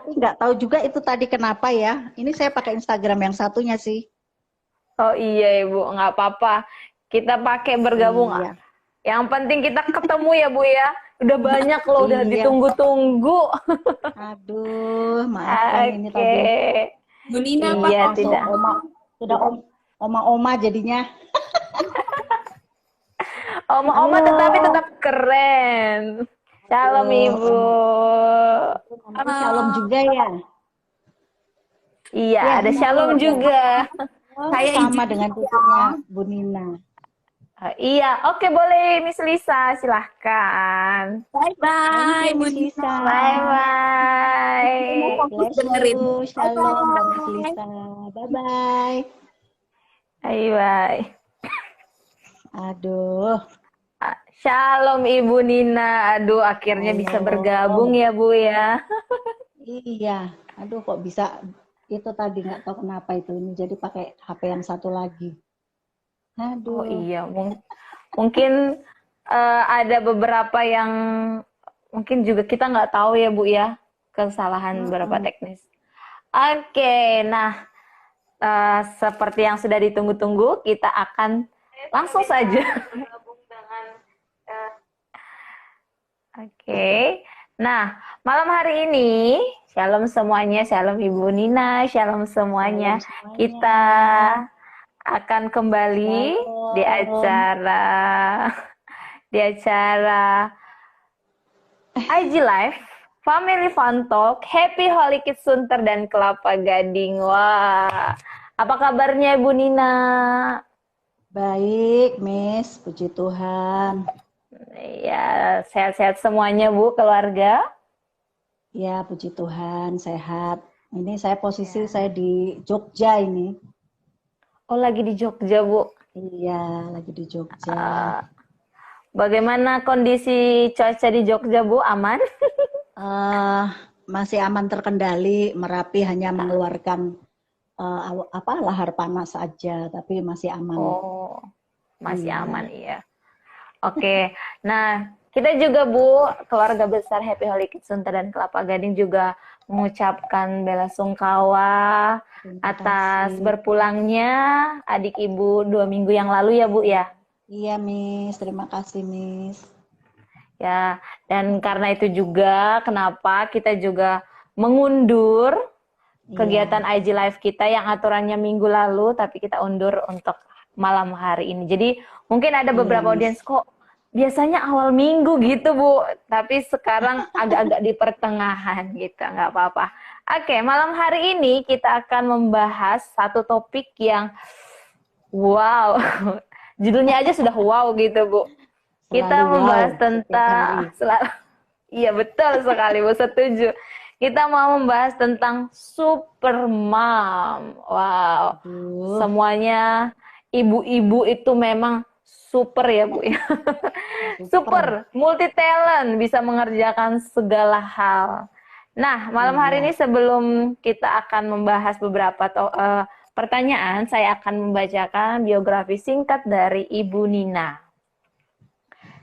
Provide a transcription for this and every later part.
tapi nggak tahu juga itu tadi kenapa ya. Ini saya pakai Instagram yang satunya sih. Oh iya Ibu, nggak apa-apa. Kita pakai bergabung. Iya, Yang penting kita ketemu ya Bu ya. Udah banyak loh, udah iya. ditunggu-tunggu. Aduh, maafkan ini Oke. tadi Bu Nina Iya, apa masuk tidak. sudah oma-oma jadinya. Oma-oma tetapi Halo, tetap keren. Shalom aduh, Ibu. itu namanya Shalom Halo, juga ya. Iya, Ya, ada halo. Shalom juga. Oh, saya sama izin dengan cucunya ya. Bu Nina. Iya, oke boleh Miss Lisa, silahkan. Bye Thank bye, you, Bu Miss Nina. Lisa. Bye Mau bye. fokus Bless dengerin. you. Bye Shalom, dan Miss bye. Lisa. Bye-bye. Bye bye. Aduh, Shalom Ibu Nina. Aduh, akhirnya bisa shalom. bergabung ya Bu ya. Iya, aduh kok bisa itu tadi nggak tahu kenapa itu ini jadi pakai HP yang satu lagi. Oh Aduh, iya, mungkin ada beberapa yang mungkin juga kita nggak tahu ya Bu ya, kesalahan beberapa mm-mm. teknis. Oke, nah seperti yang sudah ditunggu-tunggu, kita akan langsung saja. Oke, nah malam hari ini, shalom semuanya, shalom Ibu Nina, shalom Shalom semuanya. semuanya. Kita akan kembali di Shalom. acara di acara IG Live Family Fun Talk Happy Holy Kids Sunter dan Kelapa Gading. Wah, apa kabarnya Ibu Nina? Baik, Miss. Puji Tuhan. Ya, sehat-sehat semuanya Bu, keluarga. Ya, puji Tuhan, sehat. Ini saya posisi Ya. saya di Jogja ini. Oh, lagi di Jogja Bu. Iya, lagi di Jogja. Eh, Bagaimana kondisi cuaca di Jogja Bu? Aman? eh Masih aman terkendali. Merapi hanya mengeluarkan lahar panas saja, tapi masih aman. Oh, masih aman Iya. iya. Oke, nah kita juga Bu, keluarga besar Happy Holy Kids Sunter dan Kelapa Gading juga mengucapkan bela sungkawa Terima atas kasih. berpulangnya adik ibu 2 minggu yang lalu ya Bu ya. Iya, Miss. Terima kasih, Miss. Ya, dan karena itu juga kenapa kita juga mengundur Iya. kegiatan IG Live kita yang aturannya minggu lalu, tapi kita undur untuk malam hari ini. Jadi mungkin ada Iya, beberapa Miss. audiens kok biasanya awal minggu gitu Bu, tapi sekarang agak-agak di pertengahan gitu, nggak apa-apa. Oke, malam hari ini kita akan membahas satu topik yang wow, judulnya aja sudah wow gitu Bu. Selalu Kita wow membahas setiap hari. tentang iya betul sekali Bu, setuju. Kita mau membahas tentang super mom. Wow, Aduh, semuanya ibu-ibu itu memang super ya Bu ya. super. Super, multi talent, bisa mengerjakan segala hal. Nah, malam hari Iya. ini sebelum kita akan membahas beberapa pertanyaan, saya akan membacakan biografi singkat dari Ibu Nina.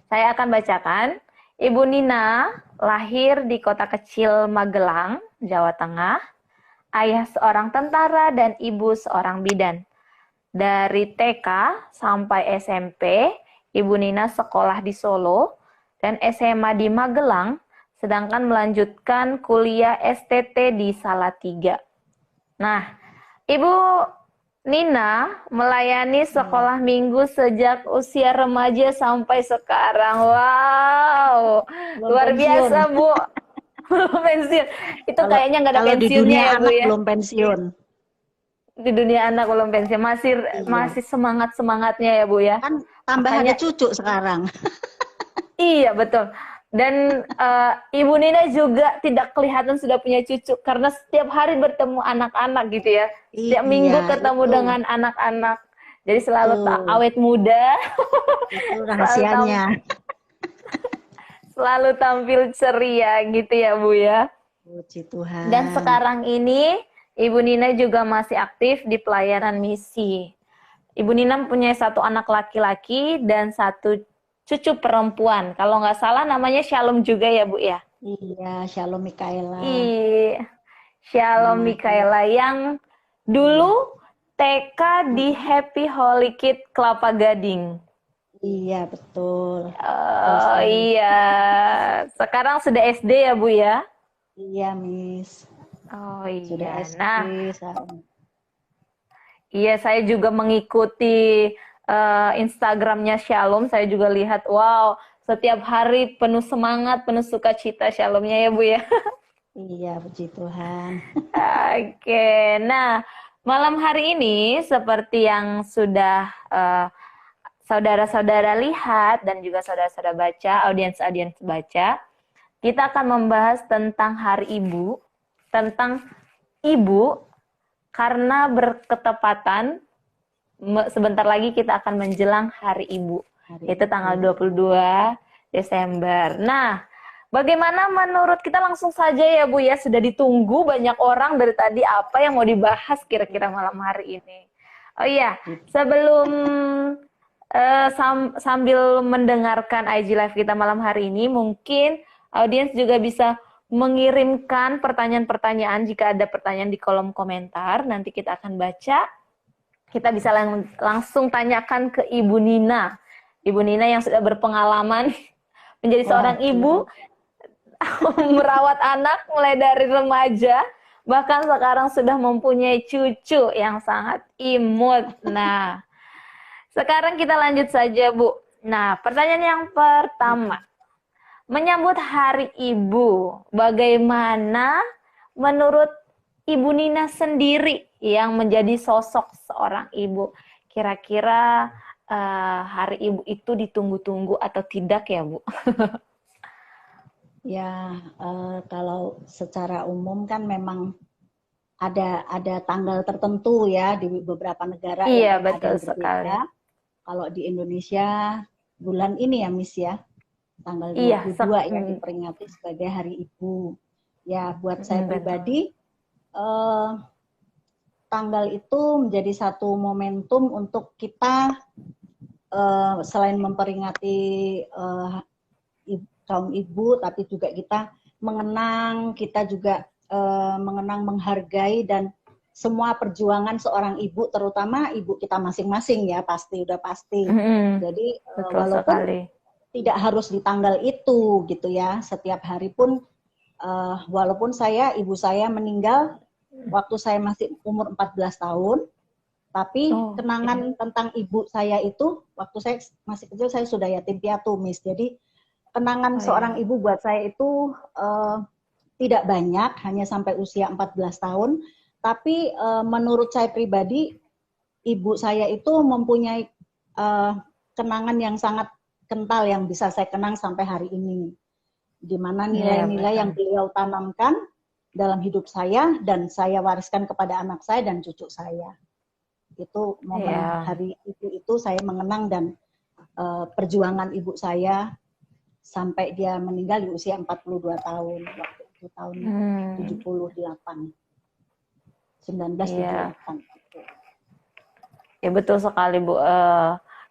Saya akan bacakan. Ibu Nina lahir di kota kecil Magelang, Jawa Tengah. Ayah seorang tentara dan ibu seorang bidan. Dari TK sampai SMP, Ibu Nina sekolah di Solo dan SMA di Magelang, sedangkan melanjutkan kuliah STT di Salatiga. Nah, Ibu Nina melayani sekolah minggu sejak usia remaja sampai sekarang. Wow, Belum luar pensiun. biasa Bu. Belum pensiun. Itu Kalau kayaknya nggak ada kalau di pensiunnya dunia ya Bu anak ya. belum pensiun. Di dunia anak belum pensiun. Masih Iya. masih semangatnya ya Bu ya. Kan tambahannya Makanya cucu sekarang. iya betul. Dan Ibu Nina juga tidak kelihatan sudah punya cucu karena setiap hari bertemu anak-anak gitu ya. Setiap Iya, minggu ketemu itu. dengan anak-anak. Jadi selalu Itu. awet muda, Itu selalu rahasianya. selalu tampil ceria gitu ya Bu ya. Puji Dan Tuhan. sekarang ini Ibu Nina juga masih aktif di pelayanan misi. Ibu Nina punya satu anak laki-laki dan satu cucu perempuan. Kalau nggak salah namanya Shalom juga ya Bu ya. Iya, Shalom Mikaela. Iya. Shalom Nah, Mikaela yang dulu TK di Happy Holy Kid Kelapa Gading. iya betul. Betul Oh sekali. iya, sekarang sudah SD ya Bu ya? Iya, Miss. Oh Sudah iya, SD. nah Sekarang. iya saya juga mengikuti Instagramnya Shalom, saya juga lihat, wow, setiap hari penuh semangat, penuh sukacita Shalomnya ya Bu ya. Iya, puji Tuhan. Oke, nah malam hari ini seperti yang sudah saudara-saudara lihat dan juga saudara-saudara baca, audiens-audiens baca, kita akan membahas tentang Hari Ibu, tentang ibu karena berketepatan sebentar lagi kita akan menjelang Hari Ibu, Hari yaitu tanggal Ibu. 22 Desember. Nah, bagaimana menurut kita langsung saja ya Bu ya, sudah ditunggu banyak orang dari tadi apa yang mau dibahas kira-kira malam hari ini. Oh iya, sebelum sambil mendengarkan IG Live kita malam hari ini, mungkin audiens juga bisa mengirimkan pertanyaan-pertanyaan jika ada pertanyaan di kolom komentar. Nanti kita akan baca. Kita bisa langsung tanyakan ke Ibu Nina. Ibu Nina yang sudah berpengalaman menjadi seorang ibu, merawat anak mulai dari remaja, bahkan sekarang sudah mempunyai cucu yang sangat imut. Nah, sekarang kita lanjut saja, Bu. Nah, pertanyaan yang pertama. Menyambut Hari Ibu, bagaimana menurut Ibu Nina sendiri yang menjadi sosok seorang ibu? Kira-kira Hari Ibu itu ditunggu-tunggu atau tidak ya, Bu? Ya, kalau secara umum kan memang ada tanggal tertentu ya di beberapa negara Iya, yang ada betul yang sekali. berbeda. Kalau di Indonesia bulan ini ya, Miss ya, tanggal Iya, 22 ya diperingati sebagai Hari Ibu. Ya, buat saya betul. pribadi tanggal itu menjadi satu momentum untuk kita selain memperingati kaum ibu, tapi juga kita mengenang, kita juga mengenang, menghargai dan semua perjuangan seorang ibu, terutama ibu kita masing-masing ya, pasti udah pasti. Jadi betul walaupun sekali. tidak harus di tanggal itu gitu ya, setiap hari pun walaupun ibu saya meninggal waktu saya masih umur 14 tahun, tapi kenangan tentang ibu saya itu waktu saya masih kecil saya sudah yatim piatu, Miss. Jadi kenangan seorang ibu buat saya itu tidak banyak, hanya sampai usia 14 tahun. Tapi menurut saya pribadi, ibu saya itu mempunyai kenangan yang sangat kental yang bisa saya kenang sampai hari ini. Di mana nilai-nilai yang beliau tanamkan dalam hidup saya dan saya wariskan kepada anak saya dan cucu saya. Itu momen Hari Ibu itu saya mengenang dan perjuangan ibu saya sampai dia meninggal di usia 42 tahun waktu itu tahun 78. 1978. Ya betul sekali Bu.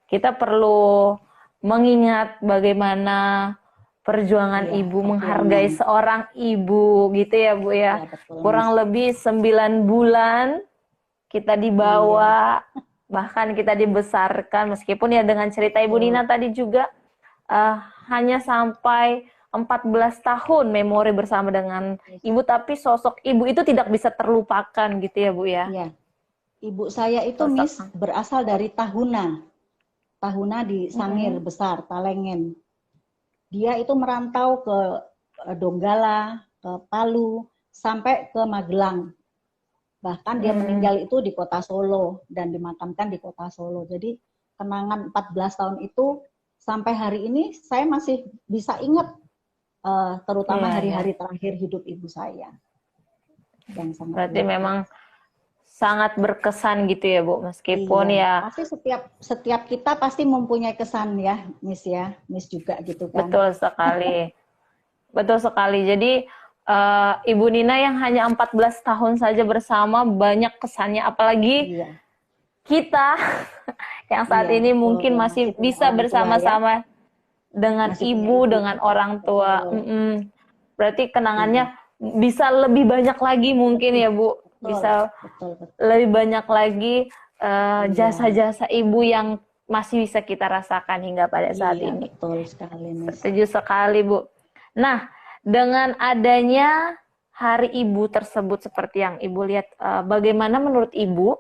Kita perlu mengingat bagaimana perjuangan ibu, menghargai seorang ibu gitu ya Bu ya. Kurang lebih 9 bulan kita dibawa, bahkan kita dibesarkan, meskipun ya dengan cerita Ibu Nina tadi juga hanya sampai 14 tahun memori bersama dengan ibu, tapi sosok ibu itu tidak bisa terlupakan gitu ya Bu ya. Iya. Ibu saya itu Miss berasal dari Tahuna. Tahuna di Sangir Besar, Talengen. Dia itu merantau ke Donggala, ke Palu, sampai ke Magelang. Bahkan dia meninggal itu di kota Solo dan dimakamkan di kota Solo. Jadi kenangan 14 tahun itu sampai hari ini saya masih bisa ingat, terutama hari-hari terakhir hidup ibu saya. Yang sangat berarti memang sangat berkesan gitu ya Bu, meskipun pasti setiap kita pasti mempunyai kesan ya, Miss ya, Miss juga gitu kan. Betul sekali. Betul sekali. Jadi Ibu Nina yang hanya 14 tahun saja bersama banyak kesannya, apalagi kita yang saat ini mungkin masih bisa bersama-sama dengan ibu, dengan orang tua. Berarti kenangannya bisa lebih banyak lagi mungkin ya Bu, bisa betul. lebih banyak lagi Iya. jasa-jasa ibu yang masih bisa kita rasakan hingga pada saat Iya, ini. betul sekali, Miss. Setuju sekali, Bu. Nah, dengan adanya Hari Ibu tersebut seperti yang Ibu lihat, bagaimana menurut Ibu,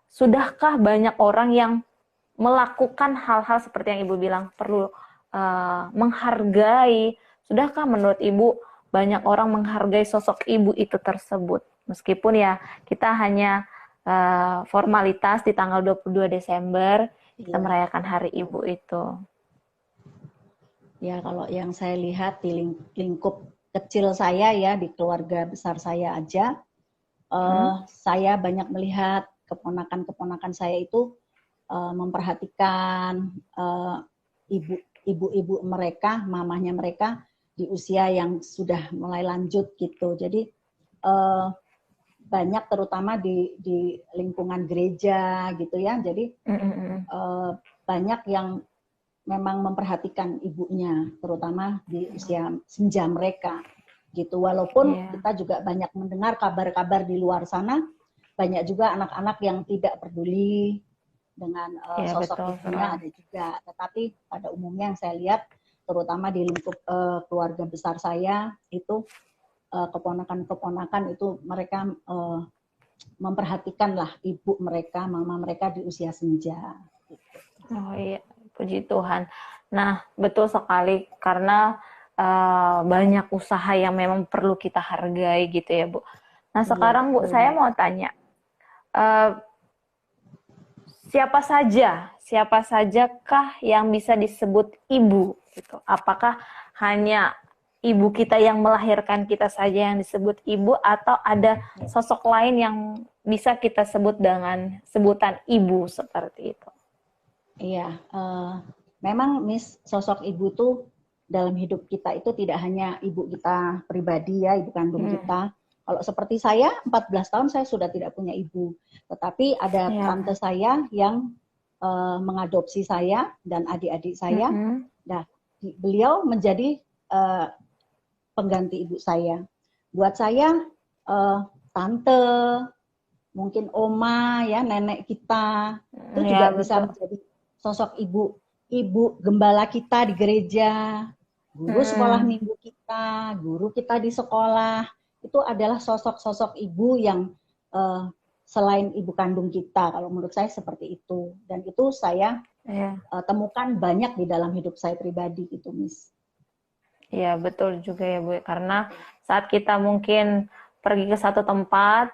sudahkah banyak orang yang melakukan hal-hal seperti yang Ibu bilang, perlu menghargai, sudahkah menurut Ibu banyak orang menghargai sosok Ibu itu tersebut? Meskipun ya kita hanya formalitas di tanggal 22 Desember, kita merayakan Hari Ibu itu. Ya, kalau yang saya lihat di lingkup kecil saya ya, di keluarga besar saya aja, saya banyak melihat keponakan-keponakan saya itu memperhatikan ibu-ibu mereka, mamahnya mereka di usia yang sudah mulai lanjut gitu. Jadi banyak terutama di lingkungan gereja gitu ya. Jadi banyak yang memang memperhatikan ibunya, terutama di usia senja mereka, gitu. Walaupun kita juga banyak mendengar kabar-kabar di luar sana, banyak juga anak-anak yang tidak peduli dengan sosok ibunya ada juga. Tetapi pada umumnya yang saya lihat, terutama di lingkup keluarga besar saya, itu keponakan-keponakan itu mereka memperhatikan lah ibu mereka, mama mereka di usia senja. Gitu. Oh iya. Puji Tuhan. Nah, betul sekali karena banyak usaha yang memang perlu kita hargai gitu ya, Bu. Nah, sekarang Bu, saya mau tanya, siapa sajakah yang bisa disebut ibu? Gitu. Apakah hanya ibu kita yang melahirkan kita saja yang disebut ibu, atau ada sosok lain yang bisa kita sebut dengan sebutan ibu seperti itu? Iya, memang Miss, sosok ibu tuh dalam hidup kita itu tidak hanya ibu kita pribadi ya, ibu kandung kita. Kalau seperti saya, 14 tahun saya sudah tidak punya ibu. Tetapi ada tante saya yang mengadopsi saya dan adik-adik saya. Nah, beliau menjadi pengganti ibu saya. Buat saya, tante, mungkin oma ya, nenek kita, itu juga bisa menjadi sosok ibu gembala kita di gereja, guru sekolah minggu kita, guru kita di sekolah, itu adalah sosok-sosok ibu yang selain ibu kandung kita. Kalau menurut saya seperti itu, dan itu saya temukan banyak di dalam hidup saya pribadi gitu, Miss. Iya, betul juga ya, Bu, karena saat kita mungkin pergi ke satu tempat,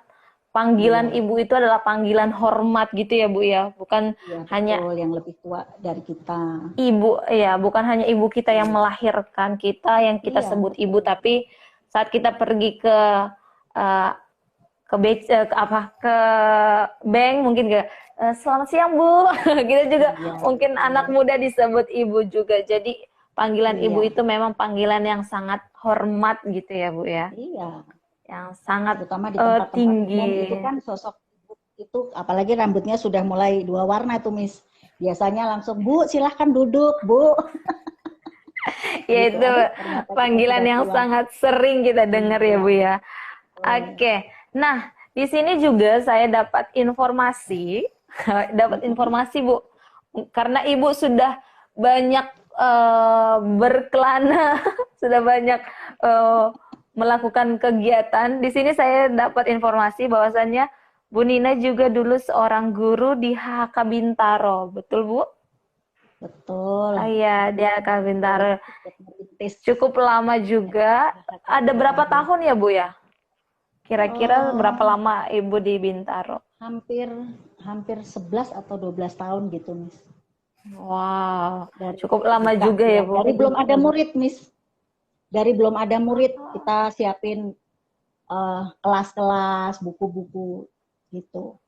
panggilan ibu itu adalah panggilan hormat gitu ya, Bu ya, bukan hanya yang lebih tua dari kita. Ibu ya, bukan hanya ibu kita yang melahirkan kita yang kita sebut ibu, tapi saat kita pergi ke bank mungkin selamat siang Bu, kita juga mungkin anak muda disebut ibu juga. Jadi panggilan ibu itu memang panggilan yang sangat hormat gitu ya, Bu ya. Iya. Yang sangat terutama di tempat-tempat tinggi. Itu kan sosok ibu itu, apalagi rambutnya sudah mulai 2 warna tuh, Miss. Biasanya langsung, Bu, silahkan duduk, Bu. Ya gitu, itu panggilan yang sangat sering kita dengar ya, Bu ya. Oke. Nah, di sini juga saya dapat informasi, Bu. Karena Ibu sudah banyak berkelana, sudah banyak melakukan kegiatan. Di sini saya dapat informasi bahwasannya Bu Nina juga dulu seorang guru di HK Bintaro, betul Bu? Betul. Iya, di HK Bintaro. Cukup lama juga. Ada berapa tahun ya Bu ya? Kira-kira berapa lama Ibu di Bintaro? Hampir 11 atau 12 tahun gitu, Miss. Wow, cukup lama juga ya Bu. Dari belum ada murid, Miss. Dari belum ada murid, kita siapin kelas-kelas, buku-buku gitu.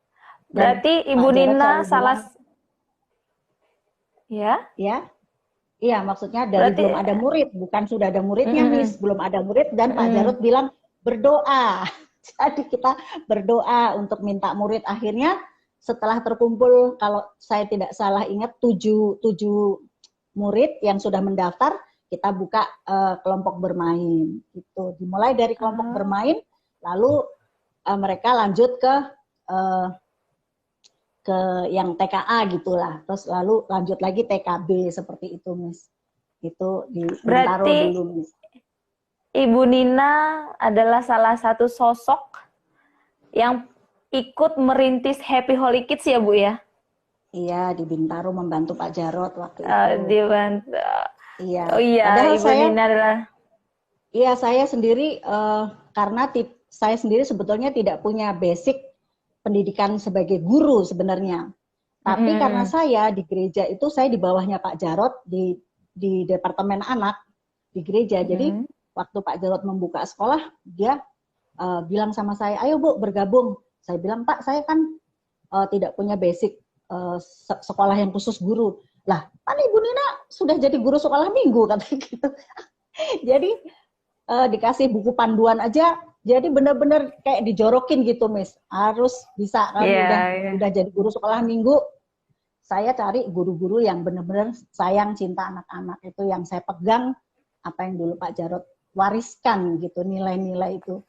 Berarti Ibu Nina salah ya? Iya, maksudnya dari belum ada murid, bukan sudah ada muridnya, Miss. Belum ada murid dan Pak Jarod bilang berdoa. Jadi kita berdoa untuk minta murid. Akhirnya setelah terkumpul, kalau saya tidak salah ingat 7 murid yang sudah mendaftar, kita buka kelompok bermain gitu. Dimulai dari kelompok bermain, lalu mereka lanjut ke yang TKA gitulah, terus lalu lanjut lagi TKB seperti itu, Miss. Itu di Bintaro dulu, Miss. Ibu Nina adalah salah satu sosok yang ikut merintis Happy Holy Kids ya, Bu ya? Iya, di Bintaro membantu Pak Jarot waktu itu. Dibantu. Iya. Oh iya, padahal Ibu Nina adalah. Iya, saya sendiri karena saya sendiri sebetulnya tidak punya basic pendidikan sebagai guru sebenarnya. Tapi karena saya di gereja itu, saya di bawahnya Pak Jarot di Departemen Anak di gereja. Jadi waktu Pak Jarot membuka sekolah, dia bilang sama saya, ayo Bu bergabung. Saya bilang, Pak, saya kan tidak punya basic sekolah yang khusus guru. Lah, kan Ibu Nina sudah jadi guru sekolah minggu, katanya gitu. Jadi dikasih buku panduan aja, jadi benar-benar kayak dijorokin gitu, Miss. Harus bisa kan, udah jadi guru sekolah minggu. Saya cari guru-guru yang benar-benar sayang, cinta anak-anak. Itu yang saya pegang, apa yang dulu Pak Jarot wariskan gitu, nilai-nilai itu.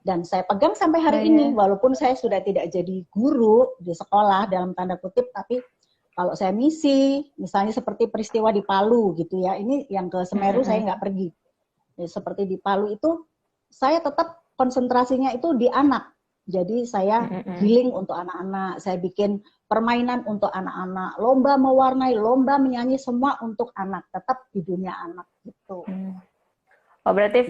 Dan saya pegang sampai hari ini, walaupun saya sudah tidak jadi guru di sekolah dalam tanda kutip, tapi kalau saya misi, misalnya seperti peristiwa di Palu gitu ya, ini yang ke Semeru saya nggak pergi. Ya, seperti di Palu itu, saya tetap konsentrasinya itu di anak. Jadi saya healing untuk anak-anak, saya bikin permainan untuk anak-anak, lomba mewarnai, lomba menyanyi, semua untuk anak, tetap di dunia anak gitu. Oh, berarti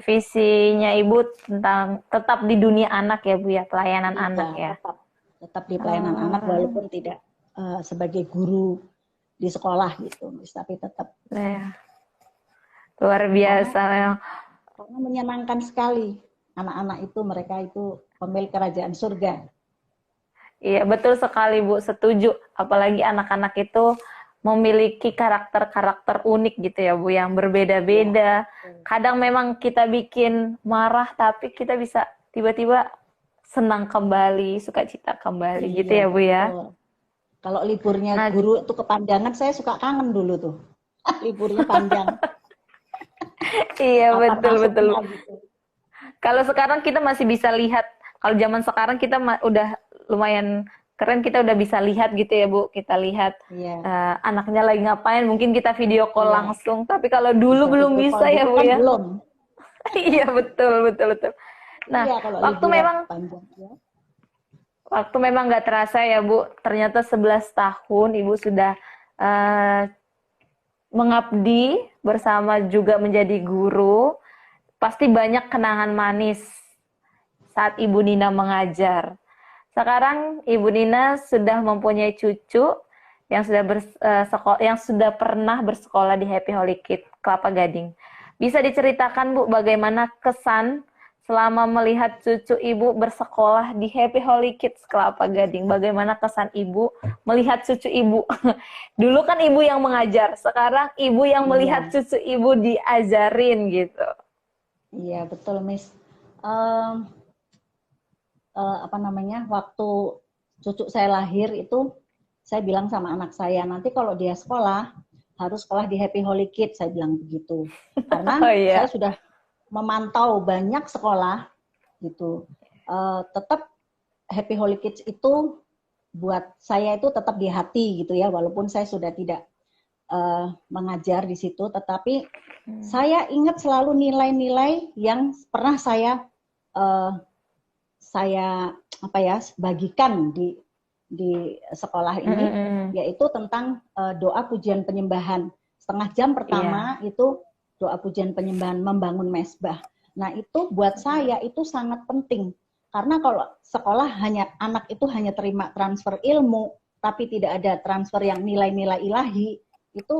visinya Ibu tentang tetap di dunia anak ya, Bu ya, pelayanan anak ya. Tetap di pelayanan anak walaupun tidak sebagai guru di sekolah gitu, tapi tetap. Luar biasa. Karena menyenangkan sekali anak-anak itu, mereka itu pemilik kerajaan surga. Iya, betul sekali Bu, setuju. Apalagi anak-anak itu memiliki karakter-karakter unik gitu ya Bu, yang berbeda-beda. Kadang memang kita bikin marah, tapi kita bisa tiba-tiba senang kembali, sukacita kembali gitu ya Bu ya. Betul. Kalau liburnya guru itu kepanjangan, saya suka kangen dulu tuh. Liburnya panjang. Iya, betul. Gitu. Kalau sekarang kita masih bisa lihat, kalau zaman sekarang kita udah lumayan keren, kita udah bisa lihat gitu ya Bu, kita lihat anaknya lagi ngapain, mungkin kita video call langsung, tapi kalau dulu belum bisa ya Bu ya. Belum. Iya, betul. Nah, waktu memang nggak terasa ya Bu, ternyata 11 tahun Ibu sudah mengabdi bersama juga menjadi guru. Pasti banyak kenangan manis saat Ibu Nina mengajar. Sekarang Ibu Nina sudah mempunyai cucu yang sudah pernah bersekolah di Happy Holy Kids Kelapa Gading. Bisa diceritakan Bu, bagaimana kesan selama melihat cucu Ibu bersekolah di Happy Holy Kids Kelapa Gading? Bagaimana kesan Ibu melihat cucu Ibu? Dulu kan Ibu yang mengajar, sekarang Ibu yang melihat cucu Ibu diajarin gitu. Iya, betul, Miss. Waktu cucu saya lahir itu, saya bilang sama anak saya, nanti kalau dia sekolah, harus sekolah di Happy Holy Kids, saya bilang begitu. Karena saya sudah memantau banyak sekolah, gitu. Tetap Happy Holy Kids itu, buat saya itu tetap di hati, gitu ya, walaupun saya sudah tidak mengajar di situ, tetapi saya ingat selalu nilai-nilai yang pernah saya bagikan di sekolah ini, yaitu tentang doa pujian penyembahan. Setengah jam pertama itu doa pujian penyembahan, membangun mesbah. Nah, itu buat saya itu sangat penting. Karena kalau sekolah anak itu hanya terima transfer ilmu, tapi tidak ada transfer yang nilai-nilai ilahi, itu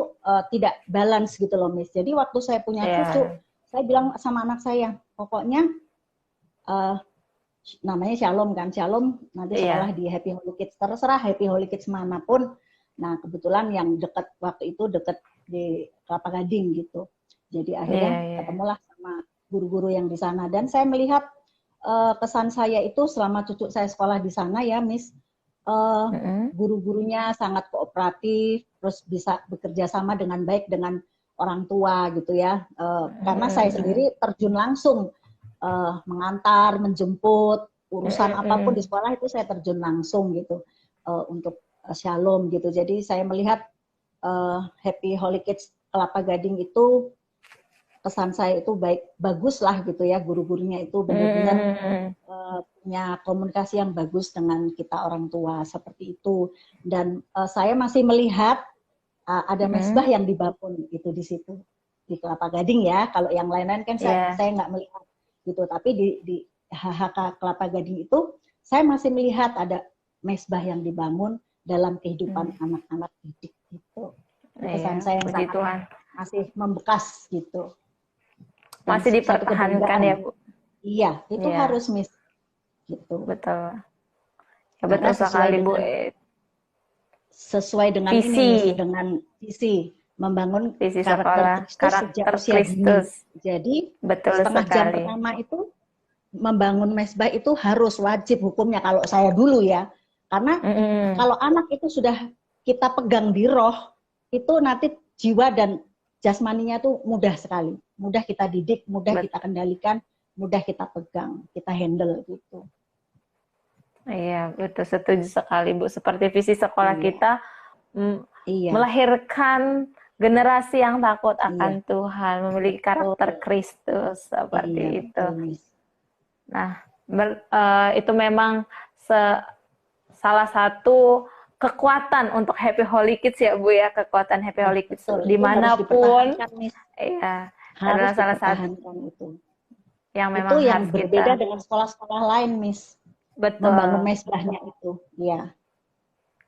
tidak balance gitu loh, Miss. Jadi waktu saya punya cucu, saya bilang sama anak saya, pokoknya namanya Shalom kan, Shalom nanti sekolah di Happy Holy Kids, terserah Happy Holy Kids manapun. Nah, kebetulan yang dekat waktu itu dekat di Kelapa Gading gitu. Jadi akhirnya ketemulah sama guru-guru yang di sana, dan saya melihat kesan saya itu selama cucu saya sekolah di sana ya, Miss. Guru-gurunya sangat kooperatif, terus bisa bekerja sama dengan baik dengan orang tua gitu ya. Karena saya sendiri terjun langsung mengantar, menjemput, urusan apapun di sekolah itu saya terjun langsung gitu untuk Shalom gitu. Jadi saya melihat Happy Holy Kids Kelapa Gading itu pesan saya itu bagus lah gitu ya, guru-gurunya itu benar-benar punya komunikasi yang bagus dengan kita orang tua seperti itu. Dan saya masih melihat ada mesbah yang dibangun itu di situ di Kelapa Gading ya. Kalau yang lain-lain kan saya nggak melihat gitu. Tapi di HHK Kelapa Gading itu saya masih melihat ada mesbah yang dibangun dalam kehidupan anak-anak didik gitu. Pesan saya yang sangat masih membekas gitu. Dan masih dipertahankan ya Bu. Iya, itu harus Miss gitu. Betul. Ya, betul sekali Bu. Sesuai dengan visi. ini, dengan visi membangun visi karakter sekolah, Kristus sejak karakter usia Kristus. dini. Jadi betul setengah sekali. jam pertama itu membangun mesbah itu harus wajib hukumnya kalau saya dulu ya. Karena kalau anak itu sudah kita pegang di roh, itu nanti jiwa dan jasmaninya itu mudah sekali. Mudah kita didik, mudah kita kendalikan, mudah kita pegang, kita handle gitu. Iya, betul, setuju sekali Bu. Seperti visi sekolah kita melahirkan generasi yang takut akan Tuhan, memiliki karakter Kristus seperti itu. Betul. Nah, itu memang salah satu kekuatan untuk Happy Holy Kids ya Bu ya, kekuatan Happy Holy Kids dimanapun. Iya, adalah salah satu itu. Yang memang itu yang harus berbeda kita... dengan sekolah-sekolah lain, Miss. Betul. Membangun mesbahnya itu, ya.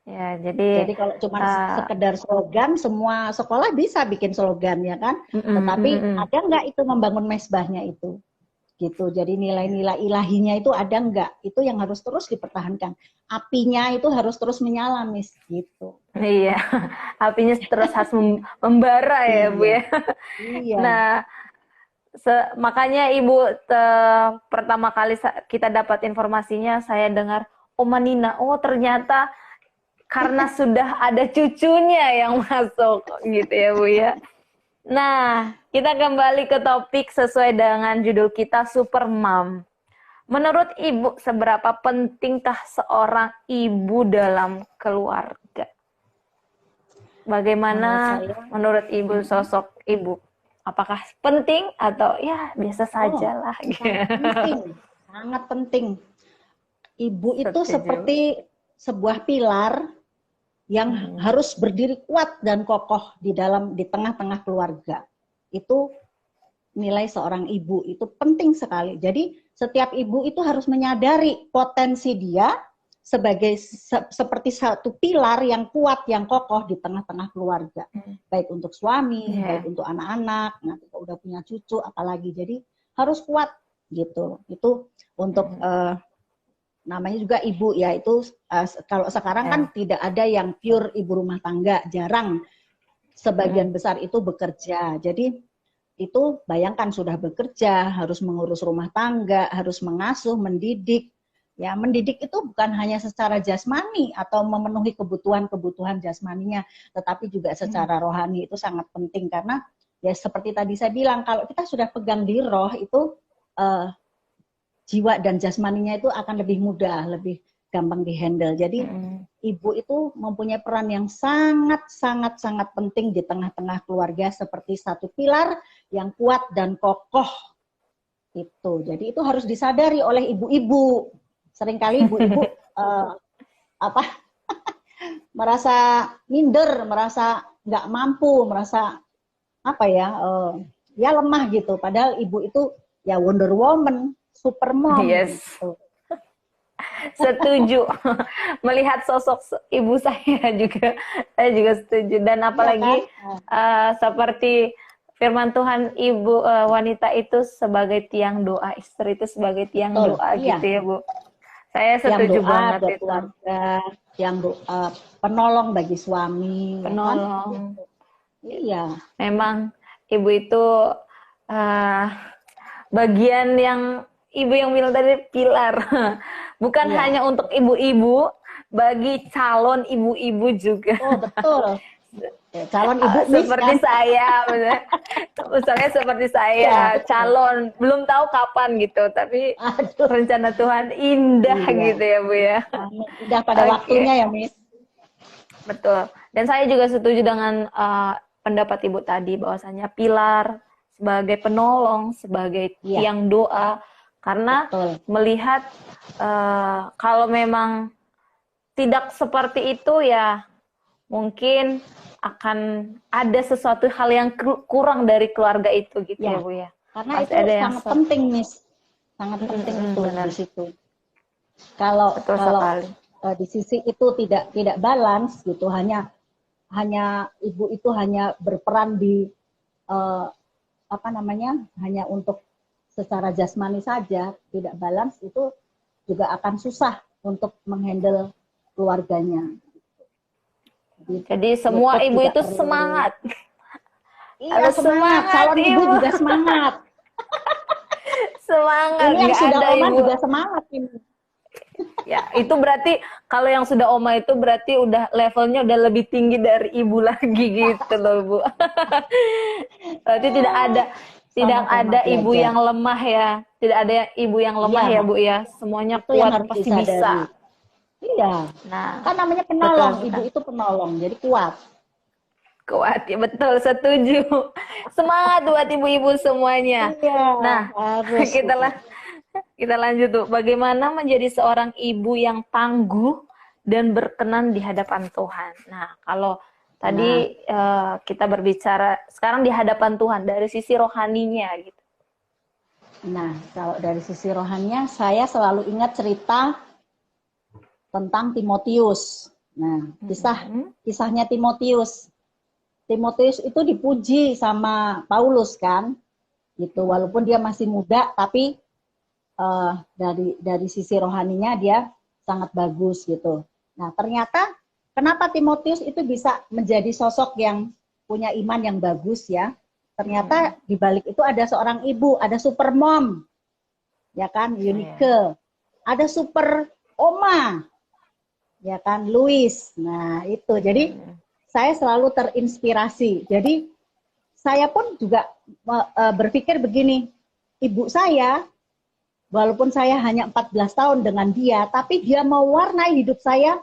Ya, jadi kalau cuma sekedar slogan, semua sekolah bisa bikin slogan ya kan. Tetapi ada nggak itu membangun mesbahnya itu, gitu. Jadi nilai-nilai ilahinya itu ada nggak? Itu yang harus terus dipertahankan. Apinya itu harus terus menyala, Miss, gitu. Iya, apinya terus harus membara ya Bu ya. Iya. Nah, makanya Ibu pertama kali kita dapat informasinya, saya dengar, oh Manina, oh ternyata karena sudah ada cucunya yang masuk gitu ya Bu ya. Nah, kita kembali ke topik sesuai dengan judul kita, Super Mom. Menurut Ibu, seberapa pentingkah seorang ibu dalam keluarga? Bagaimana menurut Ibu sosok ibu? Apakah penting atau ya biasa saja lah? Sangat penting. Ibu itu seperti sebuah pilar yang harus berdiri kuat dan kokoh di tengah-tengah keluarga. Itu nilai seorang ibu itu penting sekali. Jadi setiap ibu itu harus menyadari potensi dia sebagai seperti satu pilar yang kuat, yang kokoh di tengah-tengah keluarga. Baik untuk suami, baik untuk anak-anak, nanti kalau udah punya cucu, apalagi. Jadi harus kuat gitu. Itu untuk namanya juga ibu ya, itu kalau sekarang kan tidak ada yang pure ibu rumah tangga, jarang. Sebagian besar itu bekerja. Jadi itu bayangkan sudah bekerja, harus mengurus rumah tangga, harus mengasuh, mendidik. Ya, mendidik itu bukan hanya secara jasmani atau memenuhi kebutuhan jasmaninya, tetapi juga secara rohani itu sangat penting karena ya seperti tadi saya bilang, kalau kita sudah pegang di roh itu jiwa dan jasmaninya itu akan lebih mudah, lebih gampang dihandle. Jadi ibu itu mempunyai peran yang sangat penting di tengah-tengah keluarga seperti satu pilar yang kuat dan kokoh itu. Jadi itu harus disadari oleh ibu-ibu. Seringkali ibu-ibu merasa minder, merasa nggak mampu, merasa ya lemah gitu. Padahal ibu itu ya Wonder Woman, Super Mom. Yes. Gitu. Setuju. Melihat sosok ibu saya juga setuju. Dan apalagi seperti firman Tuhan, ibu wanita itu sebagai tiang doa, istri itu sebagai tiang doa gitu ya Bu. Saya setuju banget itu. Keluarga, yang penolong bagi suami. Penolong. Iya. Memang ibu itu bagian yang ibu yang bilang tadi pilar. Bukan hanya untuk ibu-ibu, bagi calon ibu-ibu juga. Oh betul. Ya, calon ibu Miss Seperti kan? saya, misalnya seperti saya, Ya, betul. calon, belum tahu kapan gitu, tapi Aduh, rencana Tuhan indah iya. gitu ya Bu ya. Amin. Udah pada Oke, waktunya ya, Miss. betul. Dan saya juga setuju dengan pendapat Ibu tadi, bahwasanya pilar sebagai penolong, sebagai Iya, tiang doa, karena betul. melihat kalau memang tidak seperti itu ya mungkin akan ada sesuatu hal yang kurang dari keluarga itu gitu ya Ya, Bu ya. karena Pasti itu ada yang sangat penting, Miss. Sangat penting itu benar, di situ. Kalau betul kalau sekali. di sisi itu tidak balance gitu, hanya ibu itu hanya berperan di eh, apa namanya, hanya untuk secara jasmani saja, tidak balance, itu juga akan susah untuk menghandle keluarganya. Jadi semua Lutut ibu juga itu perlu. semangat. Iya, Harus semangat. semangat Calon ibu juga semangat. Semangat, Ini yang nggak sudah ada oma ibu. juga semangat ini. Ya, itu berarti kalau yang sudah oma itu berarti udah levelnya udah lebih tinggi dari ibu lagi gitu loh Bu. Berarti tidak Sama-sama ada ibu belajar. yang lemah ya. Tidak ada ibu yang lemah Iya, ya Bu ya. Semuanya itu yang kuat, harus pasti disadari. bisa. Iya, Nah, kan namanya betul penolong. Ibu sekali. itu penolong, jadi kuat. Kuat ya, betul, setuju. Semangat buat ibu-ibu semuanya. Iya, Nah, harus kita itu. lah kita lanjut tuh. Bagaimana menjadi seorang ibu yang tangguh dan berkenan di hadapan Tuhan. Nah, kalau Nah, tadi kita berbicara sekarang di hadapan Tuhan dari sisi rohaninya gitu. nah, kalau dari sisi rohaninya, saya selalu ingat cerita tentang Timotius. Nah, kisahnya Timotius. Timotius itu dipuji sama Paulus kan, gitu. Walaupun dia masih muda, tapi dari sisi rohaninya dia sangat bagus gitu. Nah, ternyata kenapa Timotius itu bisa menjadi sosok yang punya iman yang bagus ya? Ternyata di balik itu ada seorang ibu, ada super mom, ya kan, Eunike, ada super oma, ya kan, Louis. Nah, itu. Jadi saya selalu terinspirasi. Jadi saya pun juga berpikir begini, ibu saya, walaupun saya hanya 14 tahun dengan dia, tapi dia mewarnai hidup saya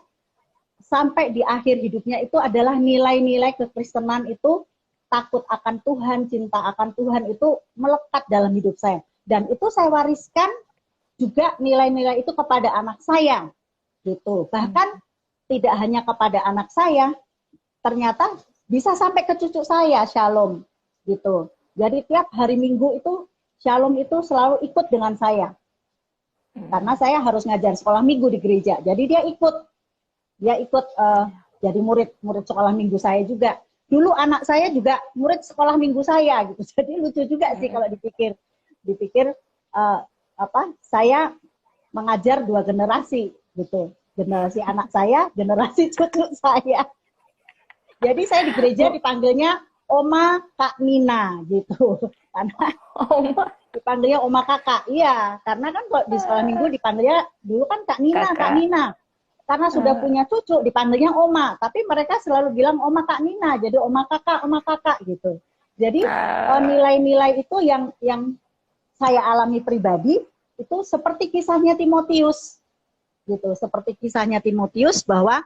sampai di akhir hidupnya itu adalah nilai-nilai kekristenan itu, takut akan Tuhan, cinta akan Tuhan itu melekat dalam hidup saya. Dan itu saya wariskan juga nilai-nilai itu kepada anak saya. Gitu. Bahkan tidak hanya kepada anak saya, ternyata bisa sampai ke cucu saya, Shalom. Gitu. Jadi tiap hari Minggu itu Shalom itu selalu ikut dengan saya. Karena saya harus ngajar sekolah minggu di gereja. Jadi dia ikut jadi murid sekolah minggu saya juga. Dulu anak saya juga murid sekolah minggu saya gitu. Jadi lucu juga sih kalau dipikir saya mengajar dua generasi gitu. Generasi anak saya, generasi cucu saya. Jadi saya di gereja dipanggilnya Oma Kak Nina gitu. Karena dipanggilnya Oma Kakak. Iya, karena kan kalau di sekolah minggu dipanggilnya dulu kan Kak Nina, Kak Nina. Karena sudah punya cucu dipanggilnya Oma, tapi mereka selalu bilang Oma Kak Nina, jadi Oma Kakak gitu. Jadi nilai-nilai itu yang saya alami pribadi itu seperti kisahnya Timotius. Gitu, seperti kisahnya Timotius bahwa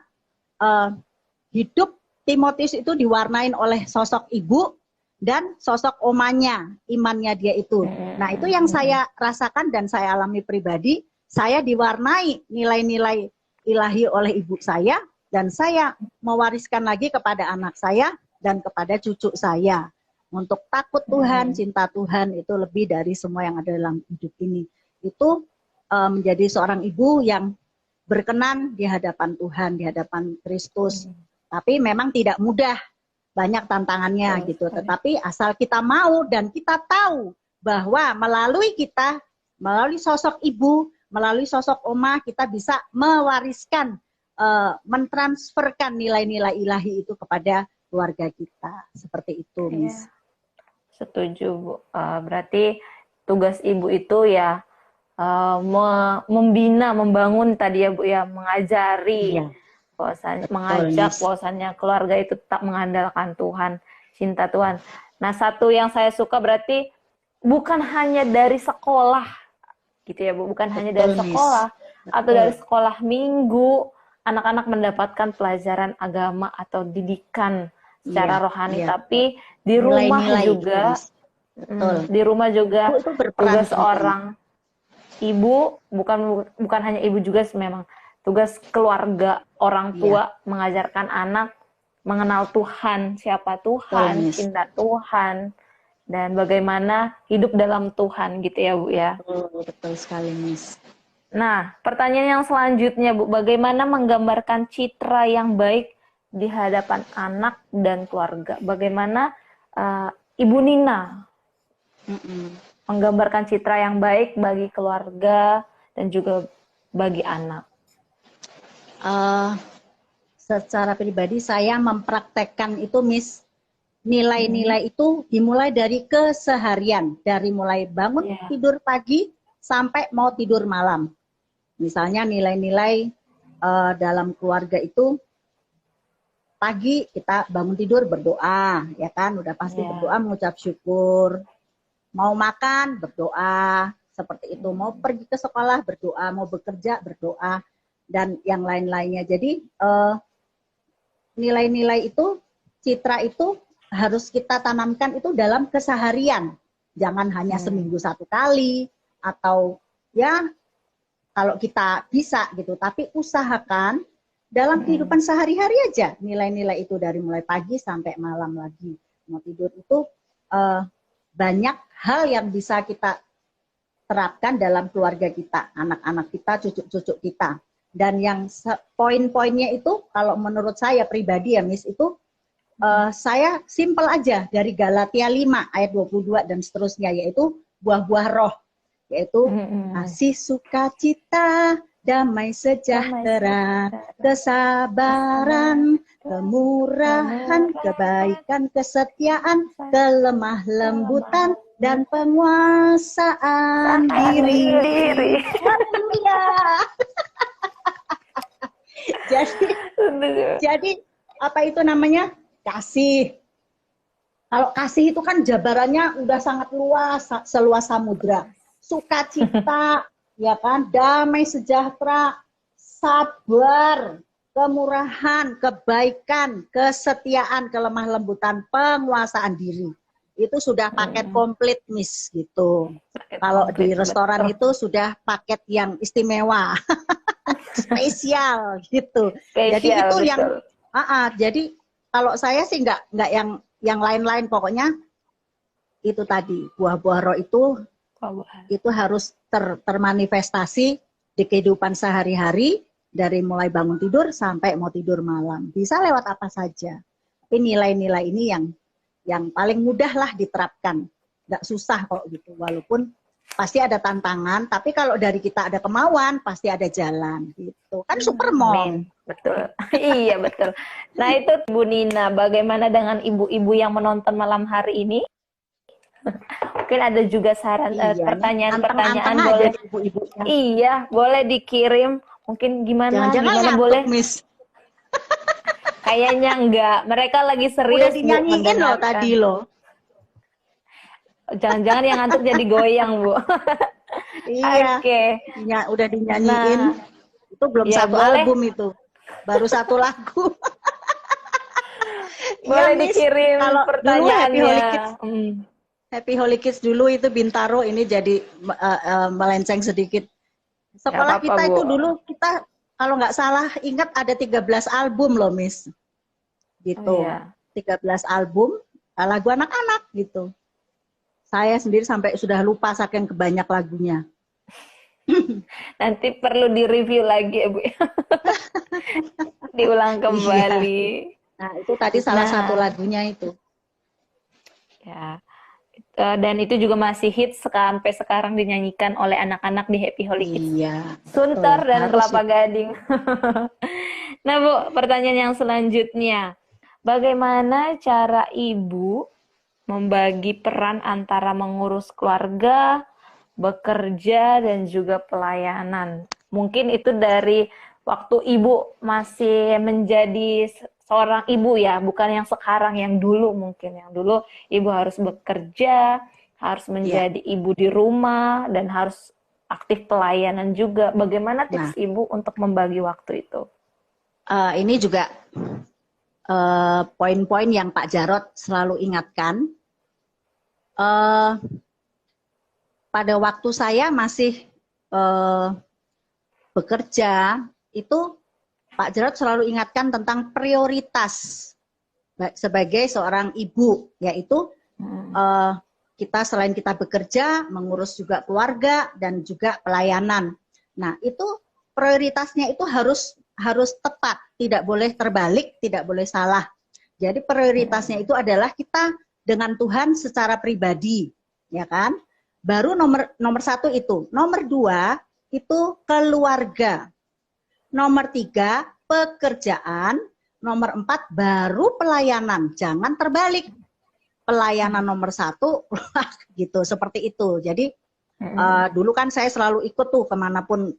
hidup Timotius itu diwarnain oleh sosok ibu dan sosok omanya, imannya dia itu. Nah, itu yang saya rasakan dan saya alami pribadi. Saya diwarnai nilai-nilai ilahi oleh ibu saya, dan saya mewariskan lagi kepada anak saya dan kepada cucu saya. Untuk takut Tuhan, cinta Tuhan, itu lebih dari semua yang ada dalam hidup ini. Itu menjadi seorang ibu yang berkenan di hadapan Tuhan, di hadapan Kristus. Tapi memang tidak mudah, banyak tantangannya gitu. Tetapi asal kita mau dan kita tahu bahwa melalui kita, melalui sosok ibu, melalui sosok oma, kita bisa mewariskan, mentransferkan nilai-nilai ilahi itu kepada keluarga kita. Seperti itu, Miss. Iya, setuju, Bu. Berarti tugas ibu itu ya membina, membangun tadi ya Bu ya, mengajari. Iya. bahwasanya Betul, mengajak Miss. bahwasannya keluarga itu tetap mengandalkan Tuhan, cinta Tuhan. Nah, satu yang saya suka berarti bukan hanya dari sekolah gitu ya Bu, bukan hanya dari Betul, Miss. sekolah atau Betul. dari sekolah minggu anak-anak mendapatkan pelajaran agama atau didikan secara Iya, rohani, iya. tapi di rumah Nilai-nilai itu, juga, Miss. Betul. di rumah juga Ibu itu berperan tugas penting. orang ibu, bukan hanya ibu juga memang tugas keluarga orang Iya, tua mengajarkan anak mengenal Tuhan, siapa betul, Tuhan, Miss. cinta Tuhan, dan bagaimana hidup dalam Tuhan gitu ya Bu ya. Betul, betul sekali, Miss. Nah, pertanyaan yang selanjutnya Bu, bagaimana menggambarkan citra yang baik di hadapan anak dan keluarga? Bagaimana Ibu Nina Mm-mm. menggambarkan citra yang baik bagi keluarga dan juga bagi anak? Secara pribadi saya mempraktekkan itu, Miss. Nilai-nilai itu dimulai dari keseharian, dari mulai bangun Yeah. tidur pagi sampai mau tidur malam. Misalnya nilai-nilai dalam keluarga itu pagi kita bangun tidur berdoa, ya kan? Udah pasti Yeah. berdoa, mengucap syukur. Mau makan berdoa, seperti itu. Mau pergi ke sekolah berdoa, mau bekerja berdoa, dan yang lain-lainnya. Jadi nilai-nilai itu, citra itu harus kita tanamkan itu dalam keseharian. Jangan hanya seminggu satu kali, atau ya kalau kita bisa gitu. Tapi usahakan dalam kehidupan sehari-hari aja nilai-nilai itu dari mulai pagi sampai malam lagi. Mau tidur itu banyak hal yang bisa kita terapkan dalam keluarga kita, anak-anak kita, cucu-cucu kita. Dan yang poin-poinnya itu kalau menurut saya pribadi ya Miss, itu saya simpel aja dari Galatia 5 ayat 22 dan seterusnya, yaitu buah-buah roh, yaitu kasih, sukacita, damai sejahtera, kesabaran, kemurahan, kebaikan, kesetiaan, kelemah lembutan, dan penguasaan diri. Haleluya. Jadi apa itu namanya? Kasih. Kalau kasih itu kan jabarannya udah sangat luas, seluas samudra. Sukacita, ya kan, damai sejahtera, sabar, kemurahan, kebaikan, kesetiaan, kelemah lembutan, penguasaan diri. Itu sudah paket komplit, Miss, gitu. Kalau di restoran itu sudah paket yang istimewa. Spesial gitu. Jadi itu betul. Yang jadi kalau saya sih nggak yang lain-lain, pokoknya itu tadi buah-buah roh itu harus termanifestasi di kehidupan sehari-hari, dari mulai bangun tidur sampai mau tidur malam. Bisa lewat apa saja. Tapi nilai-nilai ini yang paling mudah lah diterapkan. Nggak susah kok gitu. Walaupun pasti ada tantangan, tapi kalau dari kita ada kemauan, pasti ada jalan gitu. Kan Supermom. Betul. Iya, betul. Nah, itu Bu Nina, bagaimana dengan ibu-ibu yang menonton malam hari ini? Mungkin ada juga saran, pertanyaan-pertanyaan boleh. Ibu-ibu. Iya, boleh dikirim. Mungkin gimana boleh? Miss. Kayaknya enggak. Mereka lagi serius. Udah dinyanyiin loh tadi loh. Jangan-jangan yang ngantuk jadi goyang, Bu. Iya. Oke. Ya, udah dinyanyiin. Itu belum satu album itu. Baru satu lagu. Boleh dikirim kalau pertanyaannya. Happy Holy Kids dulu itu Bintaro, ini jadi melenceng sedikit. Sekolah kita itu dulu, kita kalau nggak salah ingat ada 13 album loh, Miss. Gitu. 13 album lagu anak-anak gitu. Saya sendiri sampai sudah lupa saking kebanyak lagunya. Nanti perlu direview lagi ya Bu. Diulang kembali. Iya. Nah itu tadi salah satu lagunya itu. Ya. Dan itu juga masih hits sampai sekarang dinyanyikan oleh anak-anak di Happy Holy Kids. Iya. Sunter dan Kelapa Gading. Nah Bu, pertanyaan yang selanjutnya. Bagaimana cara ibu membagi peran antara mengurus keluarga, bekerja, dan juga pelayanan? Mungkin itu dari waktu ibu masih menjadi seorang ibu ya, bukan yang sekarang, yang dulu mungkin. Yang dulu ibu harus bekerja, harus menjadi ibu di rumah, dan harus aktif pelayanan juga. Bagaimana tips ibu untuk membagi waktu itu? Ini juga poin-poin yang Pak Jarod selalu ingatkan. Pada waktu saya masih bekerja, itu Pak Jarod selalu ingatkan tentang prioritas sebagai seorang ibu, yaitu kita selain kita bekerja, mengurus juga keluarga dan juga pelayanan. Nah, itu prioritasnya itu harus tepat, tidak boleh terbalik, tidak boleh salah. Jadi prioritasnya itu adalah kita dengan Tuhan secara pribadi, ya kan? Baru nomor satu itu. Nomor dua itu keluarga. Nomor tiga pekerjaan. Nomor empat baru pelayanan. Jangan terbalik. Pelayanan nomor satu, gitu, seperti itu. Jadi dulu kan saya selalu ikut tuh kemanapun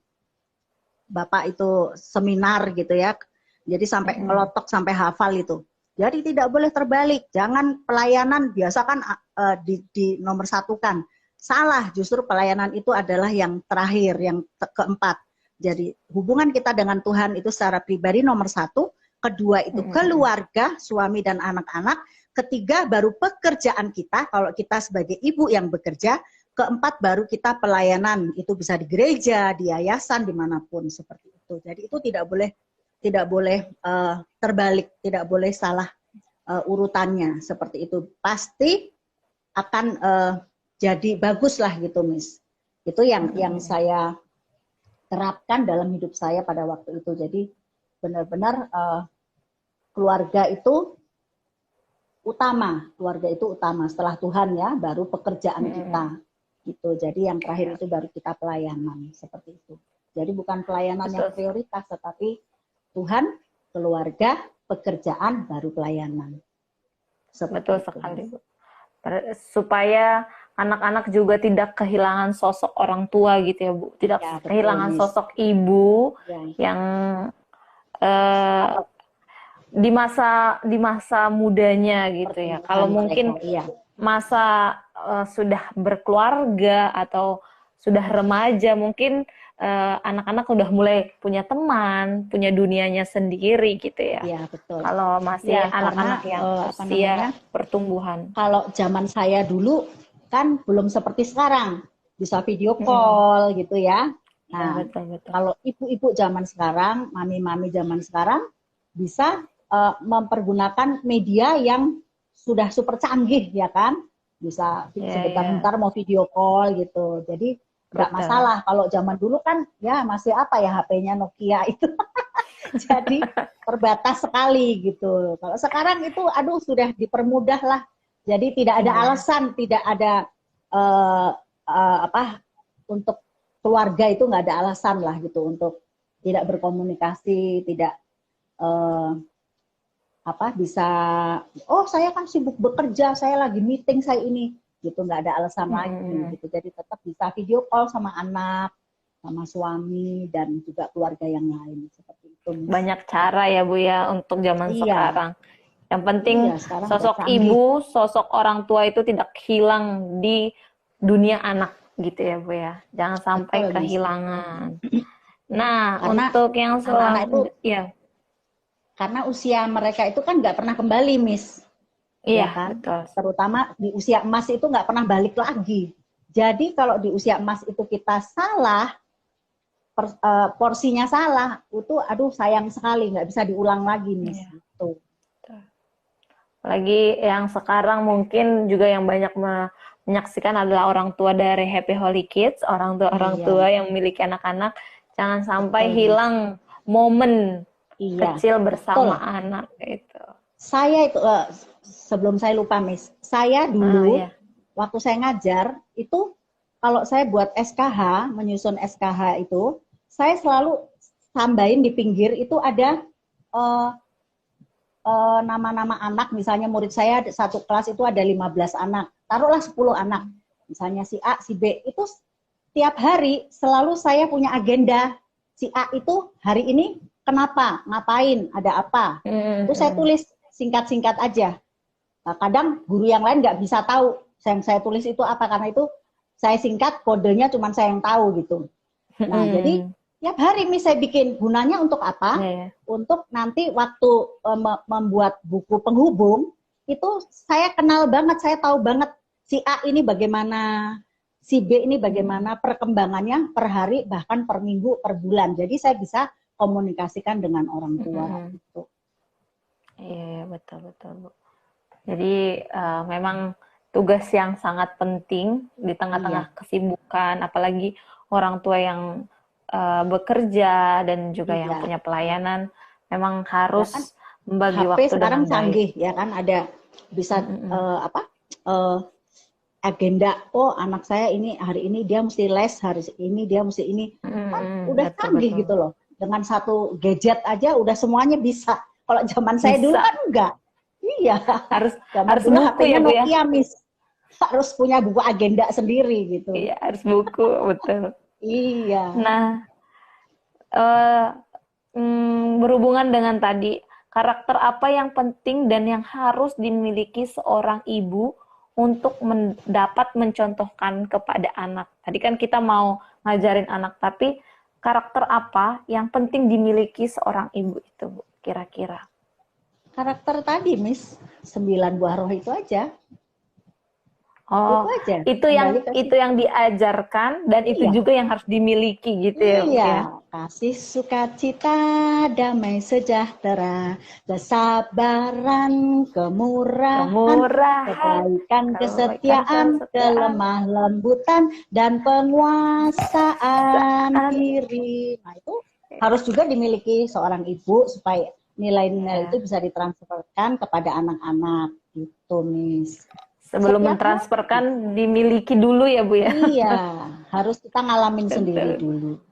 Bapak itu seminar gitu ya. Jadi sampai ngelotok, sampai hafal itu. Jadi tidak boleh terbalik. Jangan pelayanan biasa kan di nomor satu kan. Salah, justru pelayanan itu adalah yang terakhir, yang keempat. Jadi hubungan kita dengan Tuhan itu secara pribadi nomor satu. Kedua itu keluarga, suami dan anak-anak. Ketiga baru pekerjaan kita, kalau kita sebagai ibu yang bekerja. Keempat baru kita pelayanan, itu bisa di gereja, di yayasan, dimanapun seperti itu. Jadi itu tidak boleh terbalik, tidak boleh salah urutannya seperti itu. Pasti akan jadi bagus lah gitu, Miss. Itu yang saya terapkan dalam hidup saya pada waktu itu. Jadi benar-benar keluarga itu utama, setelah Tuhan ya, baru pekerjaan kita. Gitu. Jadi yang terakhir itu baru kita pelayanan, seperti itu. Jadi bukan pelayanan yang prioritas, tetapi Tuhan, keluarga, pekerjaan, baru pelayanan. Betul sekali, Bu. Supaya anak-anak juga tidak kehilangan sosok orang tua gitu ya, Bu. Tidak kehilangan sosok ibu yang di masa mudanya gitu ya. Kalau mungkin masa sudah berkeluarga atau sudah remaja, mungkin anak-anak udah mulai punya teman, punya dunianya sendiri gitu ya. Iya, betul. Kalau masih anak-anak yang usia pertumbuhan. Kalau zaman saya dulu kan belum seperti sekarang, bisa video call gitu ya. Nah, betul. Kalau ibu-ibu zaman sekarang, mami-mami zaman sekarang bisa mempergunakan media yang sudah super canggih ya kan, bisa sebentar-bentar mau video call gitu. Jadi nggak masalah. Kalau zaman dulu kan ya masih apa ya, HP-nya Nokia itu. Jadi terbatas sekali gitu. Kalau sekarang itu aduh sudah dipermudah lah. Jadi tidak ada alasan, tidak ada untuk keluarga itu nggak ada alasan lah gitu untuk tidak berkomunikasi, tidak bisa saya kan sibuk bekerja, saya lagi meeting, saya ini gitu, nggak ada alasan lagi gitu. Jadi tetap bisa video call sama anak, sama suami dan juga keluarga yang lain seperti itu. Banyak cara ya Bu ya untuk zaman sekarang. Yang penting sosok ibu, sosok orang tua itu tidak hilang di dunia anak gitu ya Bu ya. Jangan sampai kehilangan. Nah, karena untuk yang selanjutnya karena usia mereka itu kan nggak pernah kembali, Miss. Iya, ya kan? Betul. Terutama di usia emas itu nggak pernah balik lagi. Jadi kalau di usia emas itu kita salah, porsinya salah, itu aduh sayang sekali, nggak bisa diulang lagi, Miss. Iya. Gitu. Lagi yang sekarang mungkin juga yang banyak menyaksikan adalah orang tua dari Happy Holy Kids, orang tua yang memiliki anak-anak. Jangan sampai hilang momen kecil bersama anak itu. Saya itu sebelum saya lupa, Miss, saya dulu waktu saya ngajar itu kalau saya buat SKH, menyusun SKH itu, saya selalu tambahin di pinggir itu ada nama-nama anak. Misalnya murid saya satu kelas itu ada 15 anak, taruhlah 10 anak, misalnya si A, si B, itu tiap hari selalu saya punya agenda si A itu hari ini kenapa, ngapain, ada apa. Itu saya tulis singkat-singkat aja. Nah, kadang guru yang lain nggak bisa tahu yang saya tulis itu apa, karena itu saya singkat, kodenya cuma saya yang tahu gitu. Nah, jadi tiap hari nih saya bikin, gunanya untuk apa? Untuk nanti waktu membuat buku penghubung, itu saya kenal banget, saya tahu banget si A ini bagaimana, si B ini bagaimana perkembangannya per hari, bahkan per minggu, per bulan. Jadi saya bisa komunikasikan dengan orang tua. Gitu. Iya, betul, Bu. Jadi memang tugas yang sangat penting di tengah-tengah kesibukan, apalagi orang tua yang bekerja dan juga yang punya pelayanan, memang harus ya kan, membagi HP waktu sekarang dengan canggih, baik. ya kan, ada bisa agenda, oh anak saya ini hari ini dia mesti les, hari ini dia mesti ini, kan udah canggih gitu loh. Dengan satu gadget aja udah semuanya bisa. Kalau zaman saya dulu kan enggak. Iya. Harus dulu buku ya, Bu ya. Nokia, Miss. Harus punya buku agenda sendiri gitu. Iya, harus buku, betul. Iya. Nah, berhubungan dengan tadi, karakter apa yang penting dan yang harus dimiliki seorang ibu untuk dapat mencontohkan kepada anak? Tadi kan kita mau ngajarin anak, tapi karakter apa yang penting dimiliki seorang ibu itu, Bu, kira-kira? Karakter tadi, Miss, 9 buah roh itu aja. Oh, itu yang diajarkan dan itu juga yang harus dimiliki gitu ya, Bu, ya? Kasih, sukacita, damai sejahtera, kesabaran, kemurahan, kebaikan, kesetiaan, kelemah lembutan, dan penguasaan diri. Nah, itu harus juga dimiliki seorang ibu supaya nilai-nilai itu bisa ditransferkan kepada anak-anak gitu, Miss. Sebelum mentransferkan dimiliki dulu ya, Bu ya. Iya, harus kita ngalamin sendiri dulu.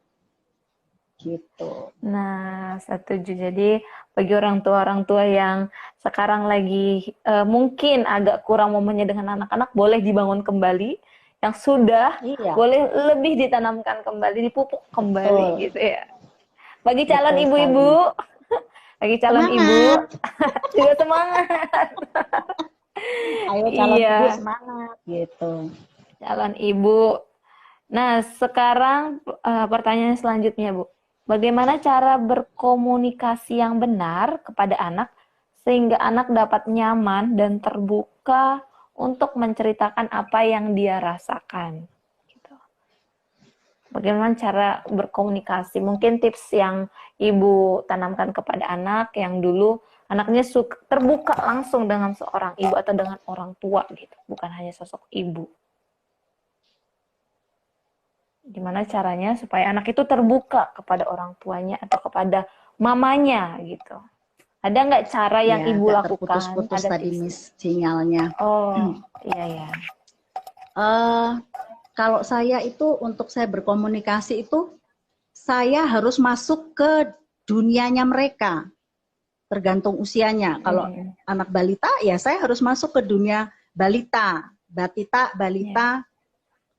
Gitu. Nah, setuju. Jadi bagi orang tua yang sekarang lagi mungkin agak kurang momennya dengan anak-anak, boleh dibangun kembali. Yang sudah boleh lebih ditanamkan kembali, dipupuk kembali gitu ya. Bagi calon ibu-ibu, bagi calon ibu juga semangat. Ayo calon ibu semangat gitu. Calon ibu. Nah, sekarang pertanyaan selanjutnya, Bu. Bagaimana cara berkomunikasi yang benar kepada anak sehingga anak dapat nyaman dan terbuka untuk menceritakan apa yang dia rasakan? Gitu. Bagaimana cara berkomunikasi? Mungkin tips yang Ibu tanamkan kepada anak yang dulu anaknya terbuka langsung dengan seorang ibu atau dengan orang tua gitu, bukan hanya sosok ibu. Gimana caranya supaya anak itu terbuka kepada orang tuanya atau kepada mamanya gitu? Ada nggak cara yang ibu lakukan? Terputus-putus tadi, Miss, sinyalnya. Oh, iya. Kalau saya itu untuk saya berkomunikasi itu saya harus masuk ke dunianya mereka. Tergantung usianya. Kalau anak balita, ya saya harus masuk ke dunia balita, balita,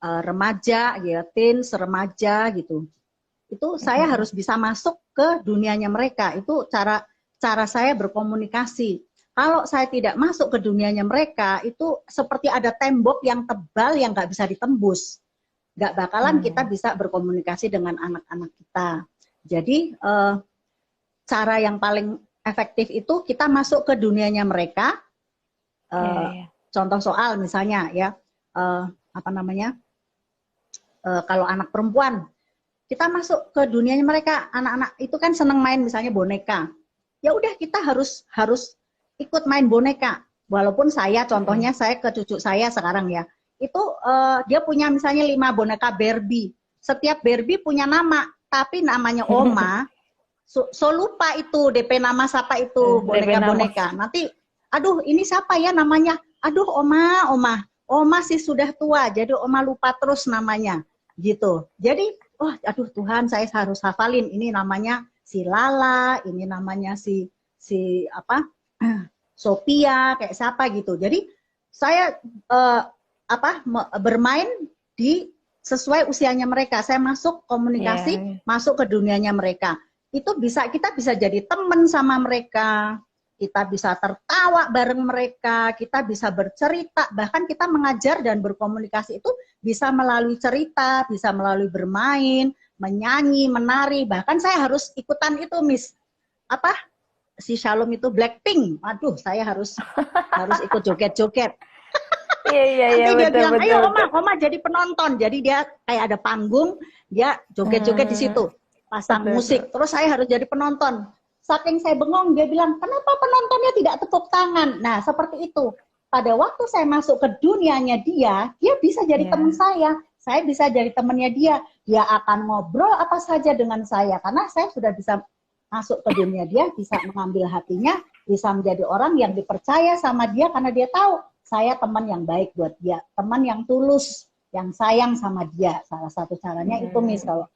remaja, ya, teens, remaja gitu. Itu saya harus bisa masuk ke dunianya mereka. Itu cara saya berkomunikasi. Kalau saya tidak masuk ke dunianya mereka, itu seperti ada tembok yang tebal yang nggak bisa ditembus. Nggak bakalan kita bisa berkomunikasi dengan anak-anak kita. Jadi cara yang paling efektif itu kita masuk ke dunianya mereka. Contoh soal misalnya ya, kalau anak perempuan, kita masuk ke dunianya mereka. Anak-anak itu kan seneng main misalnya boneka. Ya udah kita harus ikut main boneka. Walaupun saya contohnya saya ke cucu saya sekarang ya, itu dia punya misalnya 5 boneka Barbie. Setiap Barbie punya nama, tapi namanya Oma. So lupa itu DP nama siapa itu boneka-boneka. Nanti, aduh ini siapa ya namanya? Aduh Oma sih sudah tua, jadi Oma lupa terus namanya, gitu. Jadi, aduh Tuhan, saya harus hafalin ini namanya si Lala, ini namanya si Sophia, kayak siapa gitu. Jadi saya bermain di sesuai usianya mereka. Saya masuk komunikasi, masuk ke dunianya mereka. Itu kita bisa jadi teman sama mereka, kita bisa tertawa bareng mereka, kita bisa bercerita, bahkan kita mengajar dan berkomunikasi itu bisa melalui cerita, bisa melalui bermain, menyanyi, menari. Bahkan saya harus ikutan itu, Miss. Apa? Si Shalom itu Blackpink. Aduh, saya harus ikut joget-joget. Iya, dia betul, bilang, betul, ayo betul. Oma jadi penonton. Jadi dia kayak ada panggung, dia joget-joget di situ, pasang musik. Terus saya harus jadi penonton. Saking saya bengong, dia bilang, kenapa penontonnya tidak tepuk tangan? Nah, seperti itu. Pada waktu saya masuk ke dunianya dia bisa jadi teman saya bisa jadi temannya dia. Dia akan ngobrol apa saja dengan saya, karena saya sudah bisa masuk ke dunia dia, bisa mengambil hatinya, bisa menjadi orang yang dipercaya sama dia, karena dia tahu saya teman yang baik buat dia, teman yang tulus, yang sayang sama dia. Salah satu caranya itu, Miss, kalau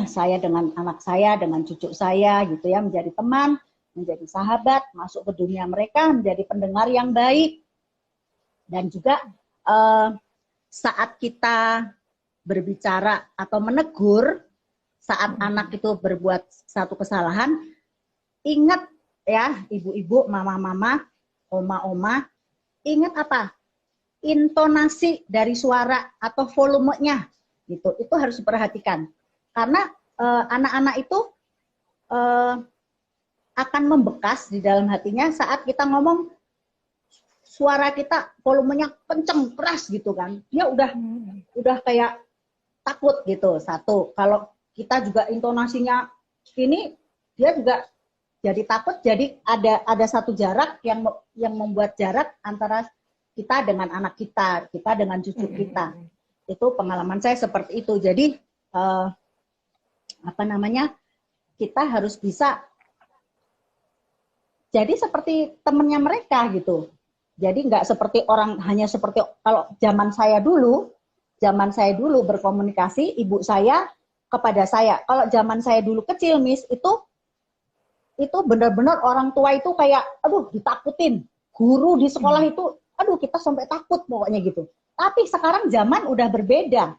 saya dengan anak saya, dengan cucu saya gitu ya, menjadi teman, menjadi sahabat, masuk ke dunia mereka, menjadi pendengar yang baik. Dan juga saat kita berbicara atau menegur, saat anak itu berbuat satu kesalahan, ingat ya ibu-ibu, mama-mama, oma-oma, ingat apa? Intonasi dari suara atau volumenya gitu. Itu harus diperhatikan. Karena anak-anak itu akan membekas di dalam hatinya saat kita ngomong, suara kita volumenya kenceng, keras gitu kan. Dia udah kayak takut gitu. Satu, kalau kita juga intonasinya ini, dia juga jadi takut. Jadi ada satu jarak yang membuat jarak antara kita dengan anak kita dengan cucu kita. Itu pengalaman saya seperti itu. Jadi kita harus bisa jadi seperti temannya mereka gitu. Jadi nggak seperti hanya seperti kalau zaman saya dulu berkomunikasi ibu saya kepada saya. Kalau zaman saya dulu kecil, Miss, itu benar-benar orang tua itu kayak, aduh, ditakutin. Guru di sekolah itu, aduh, kita sampai takut pokoknya gitu. Tapi sekarang zaman udah berbeda.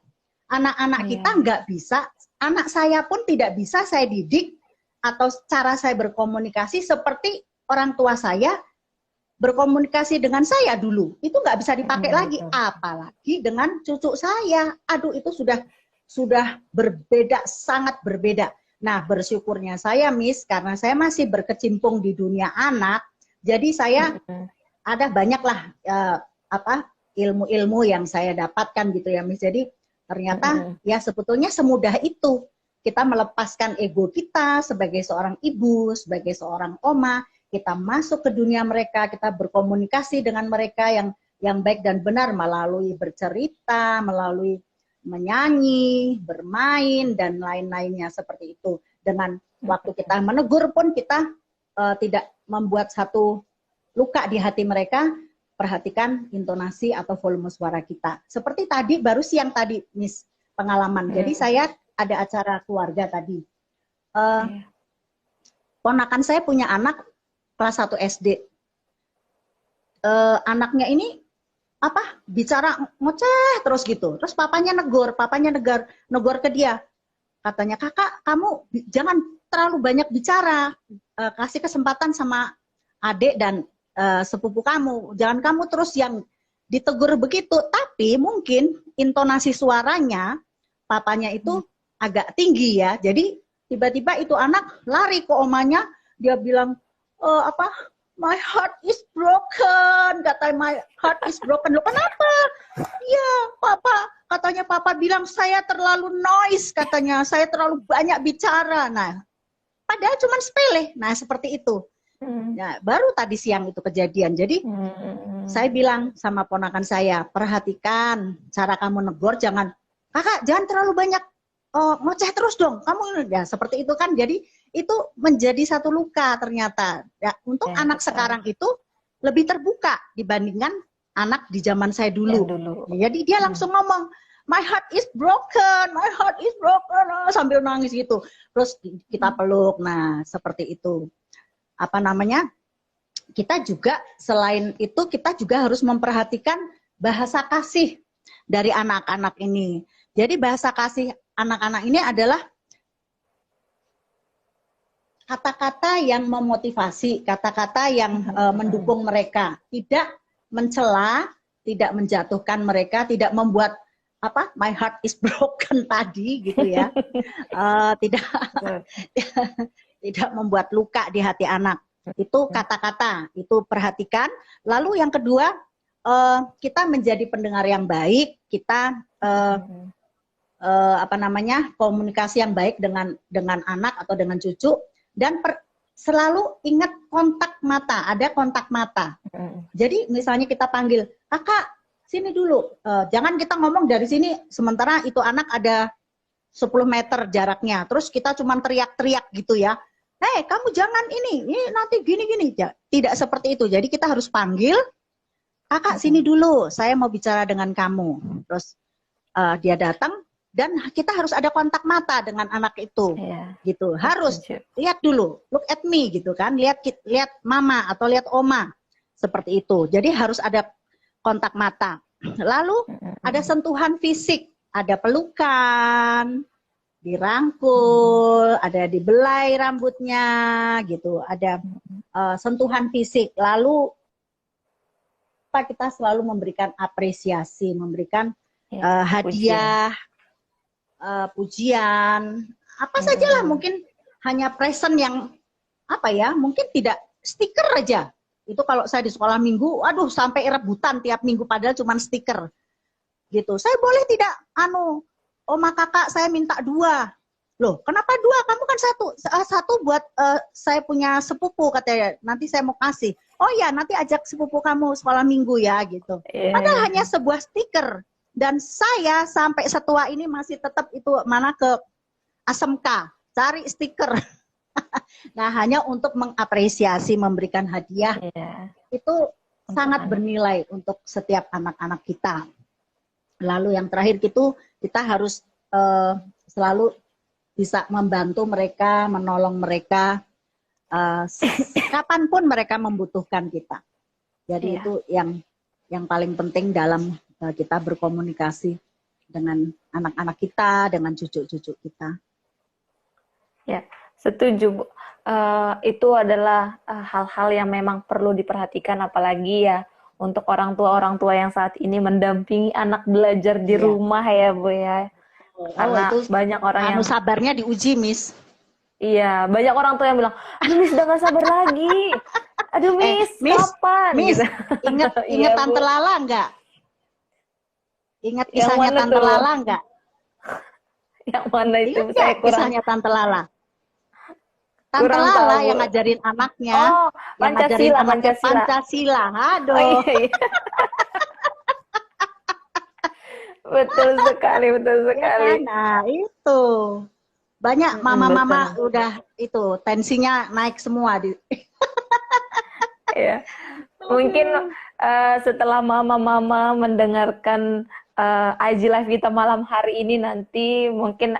Anak-anak kita nggak bisa, anak saya pun tidak bisa saya didik atau cara saya berkomunikasi seperti orang tua saya berkomunikasi dengan saya dulu. Itu nggak bisa dipakai lagi, apalagi dengan cucu saya. Aduh, itu sudah berbeda, sangat berbeda. Nah, bersyukurnya saya, Miss, karena saya masih berkecimpung di dunia anak, jadi saya ada banyaklah ilmu-ilmu yang saya dapatkan gitu ya, Miss. Jadi ternyata ya sebetulnya semudah itu kita melepaskan ego kita sebagai seorang ibu, sebagai seorang oma, kita masuk ke dunia mereka, kita berkomunikasi dengan mereka yang baik dan benar melalui bercerita, melalui menyanyi, bermain, dan lain-lainnya seperti itu. Dengan waktu kita menegur pun kita tidak membuat satu luka di hati mereka. Perhatikan intonasi atau volume suara kita. Seperti tadi, baru siang tadi, Miss, pengalaman. Jadi saya ada acara keluarga tadi. Ponakan saya punya anak kelas 1 SD. Anaknya ini bicara ngoceh terus gitu. Terus papanya negor ke dia. Katanya, kakak, kamu jangan terlalu banyak bicara. Kasih kesempatan sama adik dan sepupu kamu. Jangan kamu terus yang ditegur begitu. Tapi mungkin intonasi suaranya, papanya itu agak tinggi ya. Jadi tiba-tiba itu anak lari ke omanya, dia bilang, my heart is broken, katanya my heart is broken. Loh, kenapa? Iya, katanya papa bilang saya terlalu noise, katanya saya terlalu banyak bicara. Nah, padahal cuma sepele. Nah, seperti itu. Nah, baru tadi siang itu kejadian. Jadi saya bilang sama ponakan saya, perhatikan cara kamu negor, kakak jangan terlalu banyak ngoceh terus dong. Kamu ya seperti itu kan. Jadi itu menjadi satu luka ternyata. Ya, untuk anak sekarang itu lebih terbuka dibandingkan anak di zaman saya dulu. Ya, jadi dia langsung ngomong, my heart is broken, sambil nangis gitu. Terus kita peluk. Nah, seperti itu. Kita juga selain itu kita juga harus memperhatikan bahasa kasih dari anak-anak ini. Jadi bahasa kasih anak-anak ini adalah kata-kata yang memotivasi, kata-kata yang mendukung mereka, tidak mencela, tidak menjatuhkan mereka, tidak membuat apa my heart is broken tadi gitu ya, tidak tidak membuat luka di hati anak. Itu kata-kata, itu perhatikan. Lalu yang kedua, kita menjadi pendengar yang baik, kita komunikasi yang baik dengan anak atau dengan cucu. Dan selalu ingat kontak mata, ada kontak mata. Jadi misalnya kita panggil, kakak sini dulu, jangan kita ngomong dari sini, sementara itu anak ada 10 meter jaraknya, terus kita cuma teriak-teriak gitu ya, kamu jangan ini nanti gini-gini. Tidak seperti itu, jadi kita harus panggil, kakak sini dulu, saya mau bicara dengan kamu. Terus dia datang, dan kita harus ada kontak mata dengan anak itu, gitu. Harus lihat dulu, look at me, gitu kan? Lihat mama atau lihat oma, seperti itu. Jadi harus ada kontak mata. Lalu ada sentuhan fisik, ada pelukan, dirangkul, ada dibelai rambutnya, gitu. Ada sentuhan fisik. Lalu kita selalu memberikan apresiasi, memberikan hadiah. Pujian, apa sajalah, mungkin hanya present yang mungkin tidak stiker aja. Itu kalau saya di sekolah minggu, aduh sampai rebutan tiap minggu padahal cuma stiker. Gitu. Saya boleh tidak oma kakak saya minta 2. Loh, kenapa 2? Kamu kan 1 buat saya punya sepupu katanya. Nanti saya mau kasih. Oh ya, nanti ajak sepupu kamu sekolah minggu ya gitu. Padahal hanya sebuah stiker. Dan saya sampai setua ini masih tetap itu mana ke ASMK, cari stiker. Nah, hanya untuk mengapresiasi, memberikan hadiah, itu sangat bernilai untuk setiap anak-anak kita. Lalu yang terakhir itu, kita harus selalu bisa membantu mereka, menolong mereka, kapanpun mereka membutuhkan kita. Jadi itu yang paling penting dalam kita berkomunikasi dengan anak-anak kita, dengan cucu-cucu kita. Ya, setuju, Bu. Itu adalah hal-hal yang memang perlu diperhatikan, apalagi ya untuk orang tua yang saat ini mendampingi anak belajar di rumah ya, Bu ya. Karena itu banyak orang yang sabarnya diuji, Miss. Iya, banyak orang tua yang bilang, aduh Miss udah gak sabar lagi. Aduh Miss, kapan? Miss, gitu. ingat Tante Lala enggak? Ingat kisahnya Tante Lala enggak? Yang mana itu? Ingat saya kurang. Kisahnya Tante Lala. Tante Lala yang ngajarin anaknya, Pancasila. Aduh. Oh, iya. Betul sekali. Ya, nah, itu. Banyak mama-mama udah itu tensinya naik semua di. Ya. Mungkin setelah mama-mama mendengarkan IG Live kita malam hari ini, nanti mungkin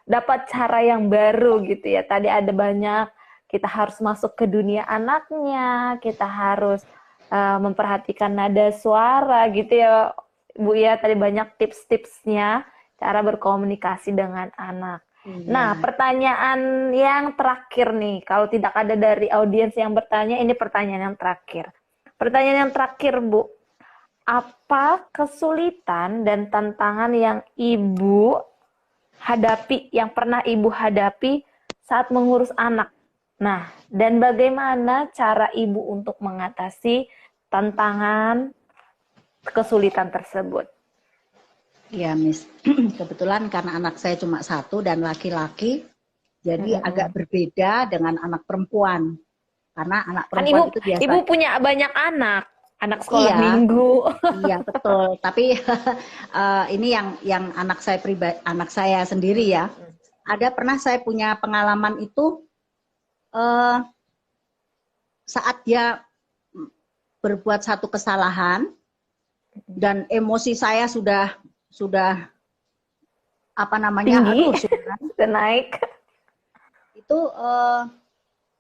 dapat cara yang baru gitu ya. Tadi ada banyak, kita harus masuk ke dunia anaknya, kita harus memperhatikan nada suara gitu ya Bu ya. Tadi banyak tips-tipsnya cara berkomunikasi dengan anak. Nah, pertanyaan yang terakhir nih, kalau tidak ada dari audiens yang bertanya, ini pertanyaan yang terakhir. Pertanyaan yang terakhir, Bu, apa kesulitan dan tantangan yang Ibu hadapi, yang pernah Ibu hadapi saat mengurus anak? Nah, dan bagaimana cara Ibu untuk mengatasi tantangan kesulitan tersebut? Iya, Miss. Kebetulan karena anak saya cuma 1 dan laki-laki, jadi agak berbeda dengan anak perempuan. Karena anak perempuan itu biasa. Ibu punya banyak anak sekolah minggu. Iya, betul. Tapi ini yang anak saya sendiri ya. Ada pernah saya punya pengalaman itu saat dia berbuat satu kesalahan dan emosi saya sudah tinggi, sudah naik. Itu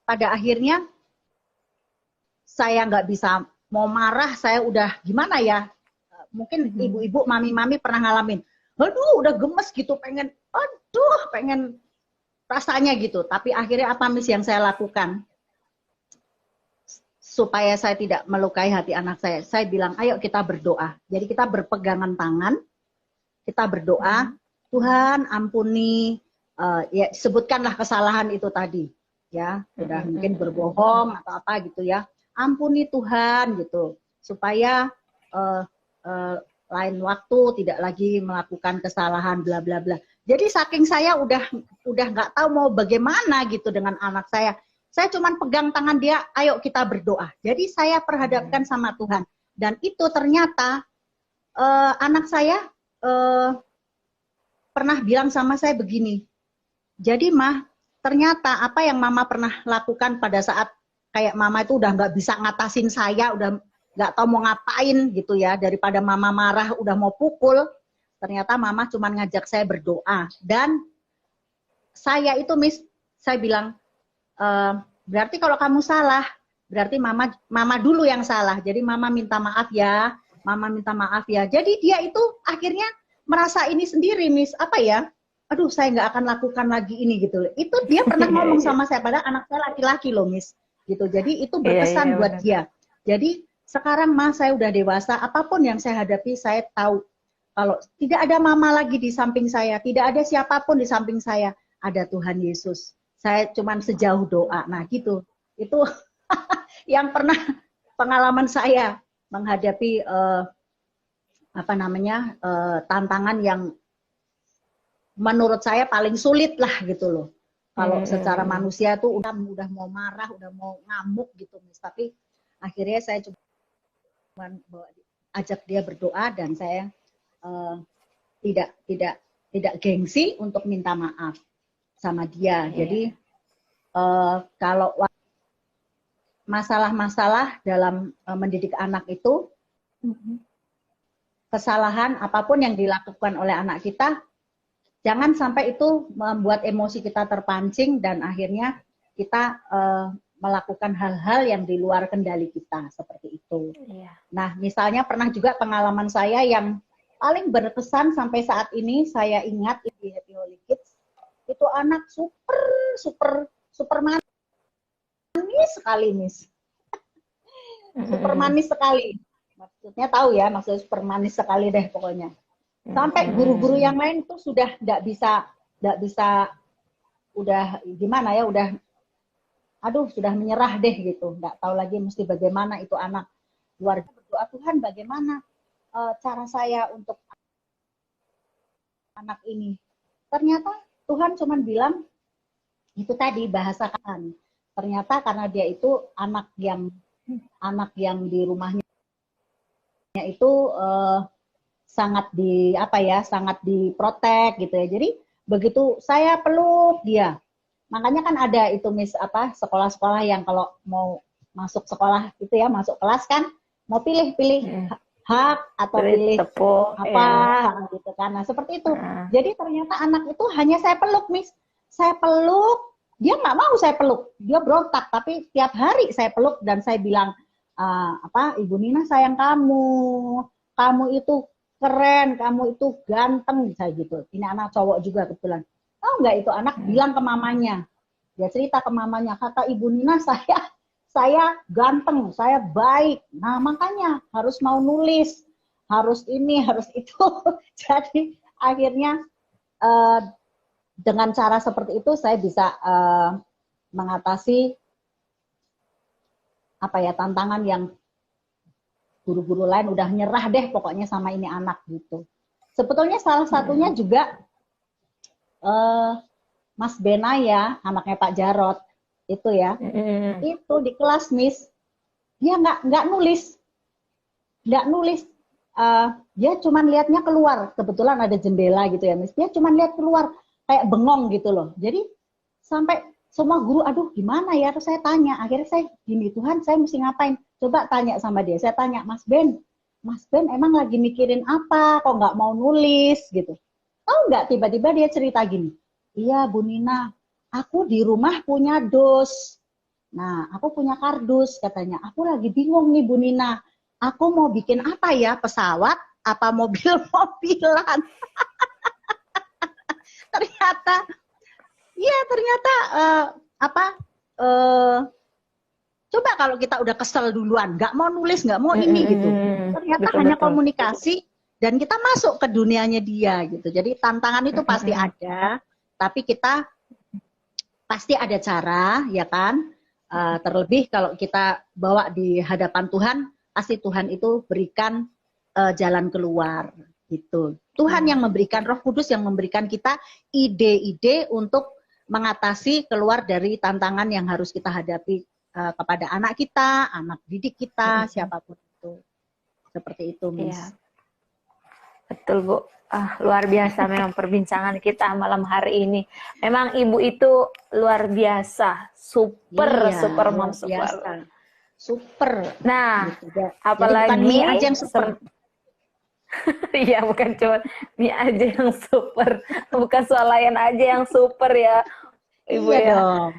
pada akhirnya saya nggak bisa mau marah, saya udah gimana ya, mungkin ibu-ibu, mami-mami pernah ngalamin, aduh udah gemes gitu, pengen rasanya gitu. Tapi akhirnya apa Miss yang saya lakukan? Supaya saya tidak melukai hati anak saya bilang, ayo kita berdoa. Jadi kita berpegangan tangan, kita berdoa, Tuhan ampuni, ya sebutkanlah kesalahan itu tadi, ya sudah mungkin berbohong atau apa gitu ya, ampuni Tuhan gitu, supaya lain waktu tidak lagi melakukan kesalahan bla bla bla. Jadi saking saya udah nggak tahu mau bagaimana gitu dengan anak saya cuma pegang tangan dia, ayo kita berdoa. Jadi saya perhadapkan sama Tuhan. Dan itu ternyata anak saya pernah bilang sama saya begini, jadi Mah, ternyata apa yang Mama pernah lakukan pada saat kayak Mama itu udah nggak bisa ngatasin saya, udah nggak tahu mau ngapain gitu ya, daripada Mama marah udah mau pukul, ternyata Mama cuma ngajak saya berdoa. Dan saya itu Miss, saya bilang, berarti kalau kamu salah, berarti mama dulu yang salah. Jadi mama minta maaf ya, mama minta maaf ya. Jadi dia itu akhirnya merasa ini sendiri, Miss. Apa ya? Aduh, saya nggak akan lakukan lagi ini gitu. Itu dia pernah ngomong sama saya, padahal anak saya laki-laki loh, Miss. Gitu. Jadi itu berkesan buat dia. Jadi sekarang Mas saya udah dewasa, apapun yang saya hadapi, saya tahu kalau tidak ada mama lagi di samping saya, tidak ada siapapun di samping saya, ada Tuhan Yesus. Saya cuman sejauh doa. Nah gitu, itu yang pernah pengalaman saya menghadapi tantangan yang menurut saya paling sulit lah gitu loh. Kalau secara manusia tuh udah mau marah, udah mau ngamuk gitu, Miss. Tapi akhirnya saya cuma ajak dia berdoa dan saya tidak gengsi untuk minta maaf sama dia. Jadi kalau masalah-masalah dalam mendidik anak itu, kesalahan apapun yang dilakukan oleh anak kita, jangan sampai itu membuat emosi kita terpancing dan akhirnya kita melakukan hal-hal yang di luar kendali kita, seperti itu. Nah, misalnya pernah juga pengalaman saya yang paling berkesan sampai saat ini saya ingat di Happy Holy Kids. Itu anak super manis sekali, Miss. Super manis sekali. Maksudnya tahu ya, maksudnya super manis sekali deh pokoknya. Sampai guru-guru yang lain tuh sudah nggak bisa, udah gimana ya, sudah menyerah deh gitu. Nggak tahu lagi mesti bagaimana itu anak. Keluarga berdoa, Tuhan bagaimana cara saya untuk anak ini. Ternyata Tuhan cuma bilang, itu tadi bahasakan. Ternyata karena dia itu anak yang di rumahnya itu sangat diprotek gitu ya. Jadi begitu saya peluk dia, makanya kan ada itu Miss sekolah-sekolah yang kalau mau masuk sekolah itu ya, masuk kelas kan mau pilih hak atau pilih tepuk, gitu kan. Nah, seperti itu. Jadi ternyata anak itu hanya saya peluk, Miss. Saya peluk, dia nggak mau saya peluk. Dia berontak, tapi tiap hari saya peluk dan saya bilang, Ibu Nina sayang kamu. Kamu itu keren, kamu itu ganteng, saya gitu. Ini anak cowok juga kebetulan. Tahu nggak itu anak bilang ke mamanya. Dia cerita ke mamanya, kata Ibu Nina saya ganteng, saya baik. Nah, makanya harus mau nulis, harus ini, harus itu. Jadi akhirnya dengan cara seperti itu saya bisa mengatasi tantangan yang guru-guru lain udah nyerah deh pokoknya sama ini anak gitu. Sebetulnya salah satunya juga Mas Benaya, anaknya Pak Jarot. Itu ya, itu di kelas Miss, dia nggak nulis, dia cuma lihatnya keluar, kebetulan ada jendela gitu ya Miss, dia cuma lihat keluar kayak bengong gitu loh. Jadi sampai semua guru, aduh gimana ya, terus saya tanya, akhirnya saya gini, Tuhan saya mesti ngapain? Coba tanya sama dia, saya tanya, Mas Ben emang lagi mikirin apa, kok nggak mau nulis gitu. Tahu nggak, tiba-tiba dia cerita gini, iya Bu Nina, aku di rumah punya dos. Nah, aku punya kardus katanya. Aku lagi bingung nih Bu Nina. Aku mau bikin apa ya? Pesawat apa mobil-mobilan. Ternyata, ya ternyata coba kalau kita udah kesel duluan, nggak mau nulis, nggak mau ini gitu. Ternyata hanya komunikasi dan kita masuk ke dunianya dia gitu. Jadi tantangan itu pasti ada, tapi kita pasti ada cara, ya kan? Terlebih kalau kita bawa di hadapan Tuhan, pasti Tuhan itu berikan jalan keluar gitu. Tuhan yang memberikan, Roh Kudus yang memberikan kita ide-ide untuk mengatasi keluar dari tantangan yang harus kita hadapi kepada anak kita, anak didik kita, siapapun itu. Seperti itu, Miss. Iya. Betul, Bu. Luar biasa memang perbincangan kita malam hari ini. Memang Ibu itu luar biasa, super mom, super. Super. Nah, gitu. apalagi bukan mie aja yang super. Iya, bukan cuma mie aja yang super, bukan swalayan aja yang super ya, Ibu ya. Dong.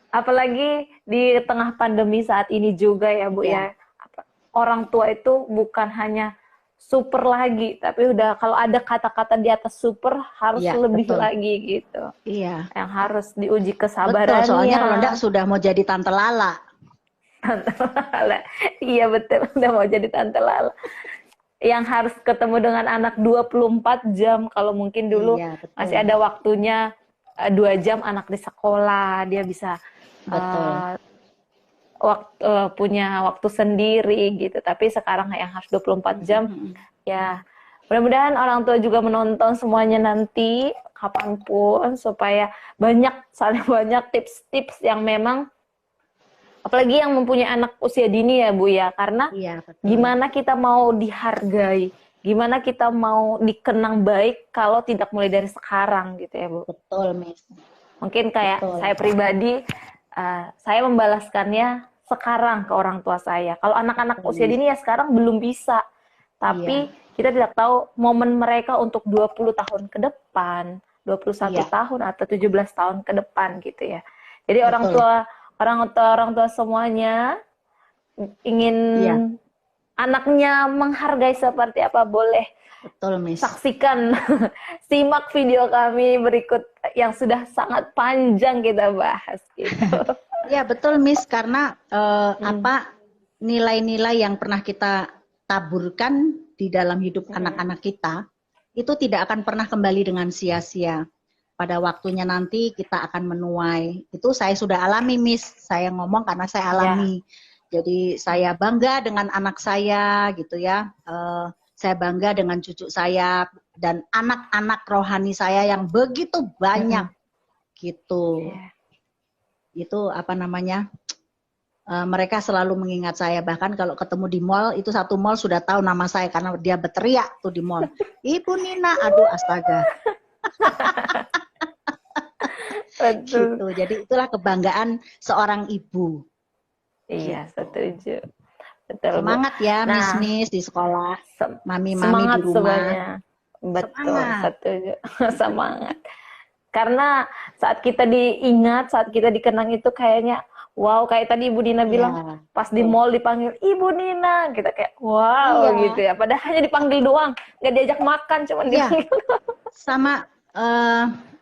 Apalagi di tengah pandemi saat ini juga ya, Bu ya. Orang tua itu bukan hanya super lagi, tapi udah kalau ada kata-kata di atas super harus lebih lagi gitu. Iya. Yang harus diuji kesabarannya. Betul, soalnya kalau enggak sudah mau jadi tante Lala. Tante Lala. Iya betul, udah mau jadi tante Lala. Yang harus ketemu dengan anak 24 jam, kalau mungkin dulu masih ada waktunya 2 jam anak di sekolah, dia bisa punya waktu sendiri gitu. Tapi sekarang yang harus 24 jam, ya mudah-mudahan orang tua juga menonton semuanya nanti, kapanpun, supaya saling banyak tips-tips yang memang, apalagi yang mempunyai anak usia dini ya Bu ya, karena gimana kita mau dihargai, gimana kita mau dikenang baik kalau tidak mulai dari sekarang gitu ya Bu. Betul, Miss. Mungkin kayak saya pribadi, saya membalaskannya sekarang ke orang tua saya. Kalau anak-anak usia dini ya sekarang belum bisa. Tapi kita tidak tahu momen mereka untuk 20 tahun ke depan, 21 tahun atau 17 tahun ke depan gitu ya. Jadi orang tua semuanya ingin anaknya menghargai seperti apa, boleh saksikan, simak video kami berikut yang sudah sangat panjang kita bahas gitu. Ya betul, Miss, karena nilai-nilai yang pernah kita taburkan di dalam hidup anak-anak kita itu tidak akan pernah kembali dengan sia-sia. Pada waktunya nanti kita akan menuai. Itu saya sudah alami, Miss. Saya ngomong karena saya alami. Jadi saya bangga dengan anak saya gitu ya. Saya bangga dengan cucu saya dan anak-anak rohani saya yang begitu banyak gitu. Itu mereka selalu mengingat saya, bahkan kalau ketemu di mall, itu satu mall sudah tahu nama saya karena dia berteriak tuh di mall, Ibu Nina, aduh astaga. Gitu. Jadi itulah kebanggaan seorang ibu. Iya, setuju. Betul, semangat Bu. Ya, Miss di sekolah, mami-mami di rumah. Semuanya. Betul, setuju. Semangat. Karena saat kita diingat, saat kita dikenang itu kayaknya wow, kayak tadi Ibu Nina bilang, pas di mall dipanggil Ibu Nina, kita kayak wow gitu ya. Padahal hanya dipanggil doang, nggak diajak makan, cuma dipanggil. Sama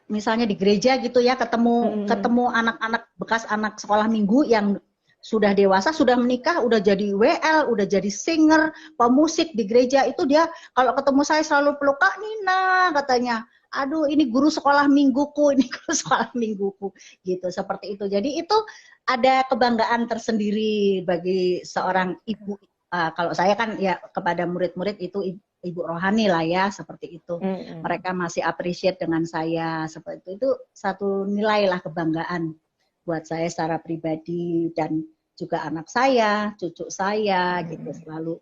misalnya di gereja gitu ya, ketemu anak-anak bekas anak sekolah minggu yang sudah dewasa, sudah menikah, udah jadi WL, udah jadi singer, pemusik di gereja itu, dia kalau ketemu saya selalu peluk, Kak Nina, katanya. Aduh, ini guru sekolah mingguku, ini guru sekolah mingguku, gitu, seperti itu. Jadi itu ada kebanggaan tersendiri bagi seorang ibu. Kalau saya kan ya kepada murid-murid itu ibu rohani lah ya, seperti itu. Mereka masih appreciate dengan saya, seperti itu. Satu nilai lah kebanggaan buat saya secara pribadi dan juga anak saya, cucu saya, gitu, selalu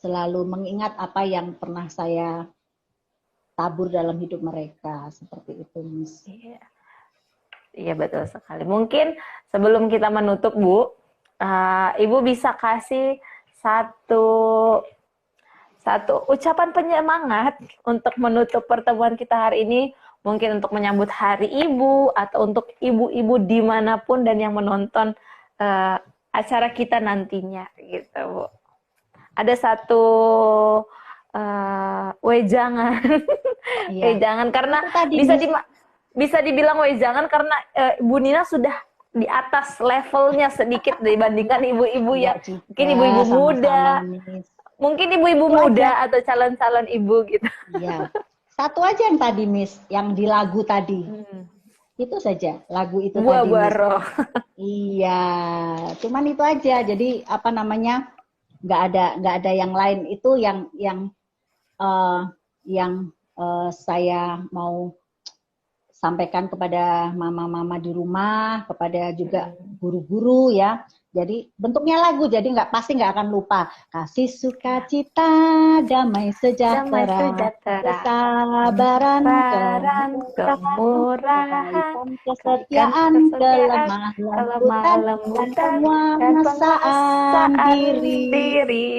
selalu mengingat apa yang pernah saya tabur dalam hidup mereka, seperti itu, Miss. Iya, betul sekali. Mungkin sebelum kita menutup, Bu, Ibu bisa kasih satu ucapan penyemangat untuk menutup pertemuan kita hari ini, mungkin untuk menyambut Hari Ibu atau untuk ibu-ibu dimanapun dan yang menonton acara kita nantinya, gitu, Bu. ada satu wejangan. Iya. Wejangan karena Itu tadi, bisa Miss. bisa dibilang wejangan karena Bu Nina sudah di atas levelnya sedikit dibandingkan ibu-ibu Iya yang juga, mungkin ibu-ibu muda, sama-sama, Miss. mungkin ibu-ibu Itu muda aja. atau calon-calon ibu gitu. Iya. Satu aja yang tadi, Miss, yang di lagu tadi. Hmm. Itu saja, lagu itu Buah tadi, buah Miss. roh. Iya, cuman itu aja. Jadi apa namanya? Nggak ada yang lain. Itu eh, yang saya mau sampaikan kepada mama-mama di rumah, kepada juga guru-guru ya. Jadi bentuknya lagu, jadi pasti nggak akan lupa. Kasih sukacita, damai Damai sejahtera, sejahtera, kesabaran, kesabaran, kemurahan, kemurahan, kebaikan, kebaikan, kesetiaan, kesetiaan, kelemah kelemah lembutan, dan lembutan, dan penguasaan penguasaan diri. diri.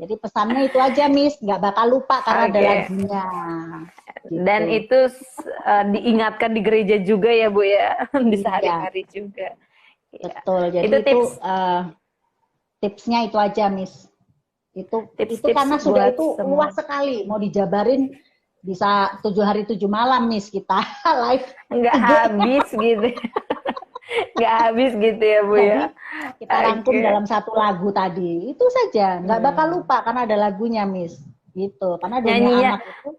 Jadi pesannya itu aja, Miss. Nggak bakal lupa karena ada Oke. lagunya. Dan Gitu. itu diingatkan di gereja juga ya Bu ya, di Iya, sehari-hari juga. Ya. betul. Jadi Itu itu tips tipsnya itu aja, Miss. Itu tips-tips karena sudah buat itu semua. luas sekali. Mau dijabarin bisa 7 hari 7 malam, Miss, kita live Nggak IG. habis gitu. Nggak habis gitu ya Bu Jadi ya. kita rangkum Oke. dalam satu lagu tadi. Itu saja. Nggak bakal lupa karena ada lagunya, Miss. Gitu. Karena dunia Nyanyinya anak itu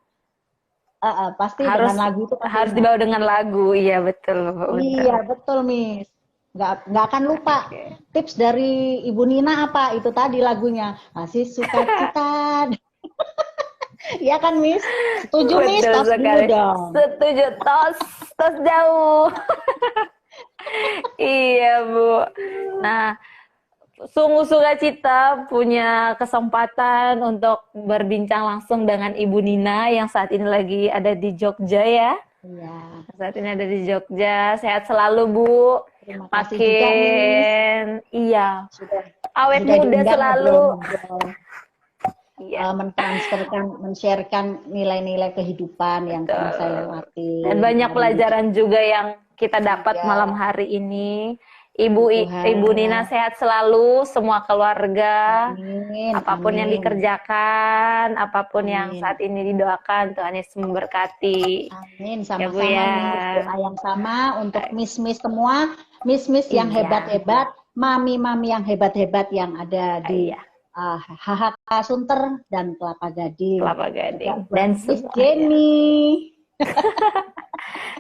pasti harus dengan lagu itu pasti harus ingat. dibawa dengan lagu. Iya betul, betul. Iya, betul, Miss. Nggak akan lupa. Oke. Tips dari Ibu Nina apa? Itu tadi lagunya. Kasih sukacita. Iya kan, Miss? Setuju, Miss? Betul Tos dulu sekali. dong. Setuju. Tos jauh. Iya Bu. Nah, sungguh sukacita punya kesempatan untuk berbincang langsung dengan Ibu Nina yang saat ini lagi ada di Jogja ya. Iya. Saat ini ada di Jogja. Sehat selalu Bu. Terima kasih juga, Miss. Iya. Sudah Awet sudah muda diundang selalu. ngobrol-ngobrol, Iya. men-sharekan nilai-nilai kehidupan yang pernah saya lewati. Dan banyak Dari pelajaran juga yang kita dapat Iya. malam hari ini. Tuhan. Ibu Nina sehat selalu, semua keluarga, Amin, apapun yang amin. dikerjakan, apapun yang Amin. saat ini didoakan, Tuhan Yesus memberkati. Amin, Ya Bu sama-sama, ya. Miss. Doa yang sama untuk miss-miss semua, miss-miss yang Iya. hebat-hebat, mami-mami yang hebat-hebat yang ada di Iya. HHK Sunter dan Kelapa Gading. Kelapa Gading. Juga Dan Miss semuanya. Jenny.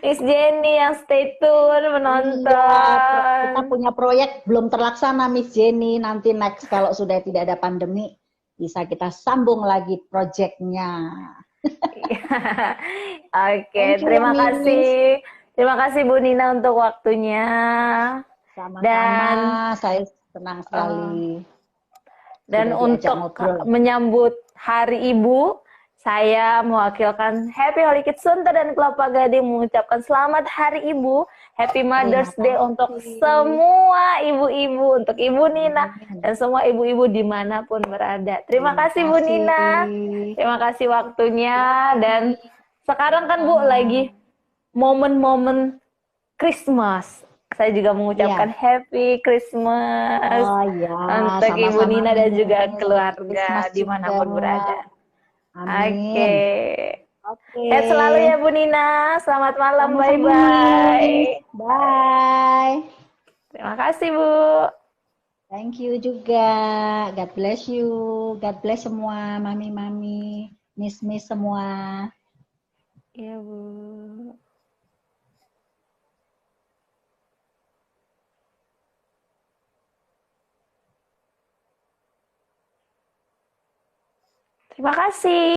Miss Jenny yang stay tune menonton. Iya, kita punya proyek belum terlaksana, Miss Jenny. Nanti next kalau sudah tidak ada pandemi, bisa kita sambung lagi proyeknya. Oke, Thank you, terima Miss. kasih. Terima kasih Bu Nina untuk waktunya. Sama-sama, saya senang sekali. Dan Sudah diajak untuk ngobrol. menyambut Hari Ibu, saya mewakilkan Happy Holy Kids Sunter dan Kelapa Gading mengucapkan selamat Hari Ibu, Happy Mother's Day untuk semua ibu-ibu, untuk Ibu Nina dan semua ibu-ibu dimanapun berada. Terima kasih Bu Nina, terima kasih waktunya. Dan sekarang kan Bu lagi momen-momen Christmas. Saya juga mengucapkan Happy Christmas untuk Ibu Nina dan juga keluarga dimanapun berada. Oke. Sehat selalu ya Bu Nina. Selamat malam. Bye-bye. Bye. Terima kasih Bu. Thank you juga. God bless you. God bless semua mami-mami, miss-miss semua. Iya Bu. Terima kasih.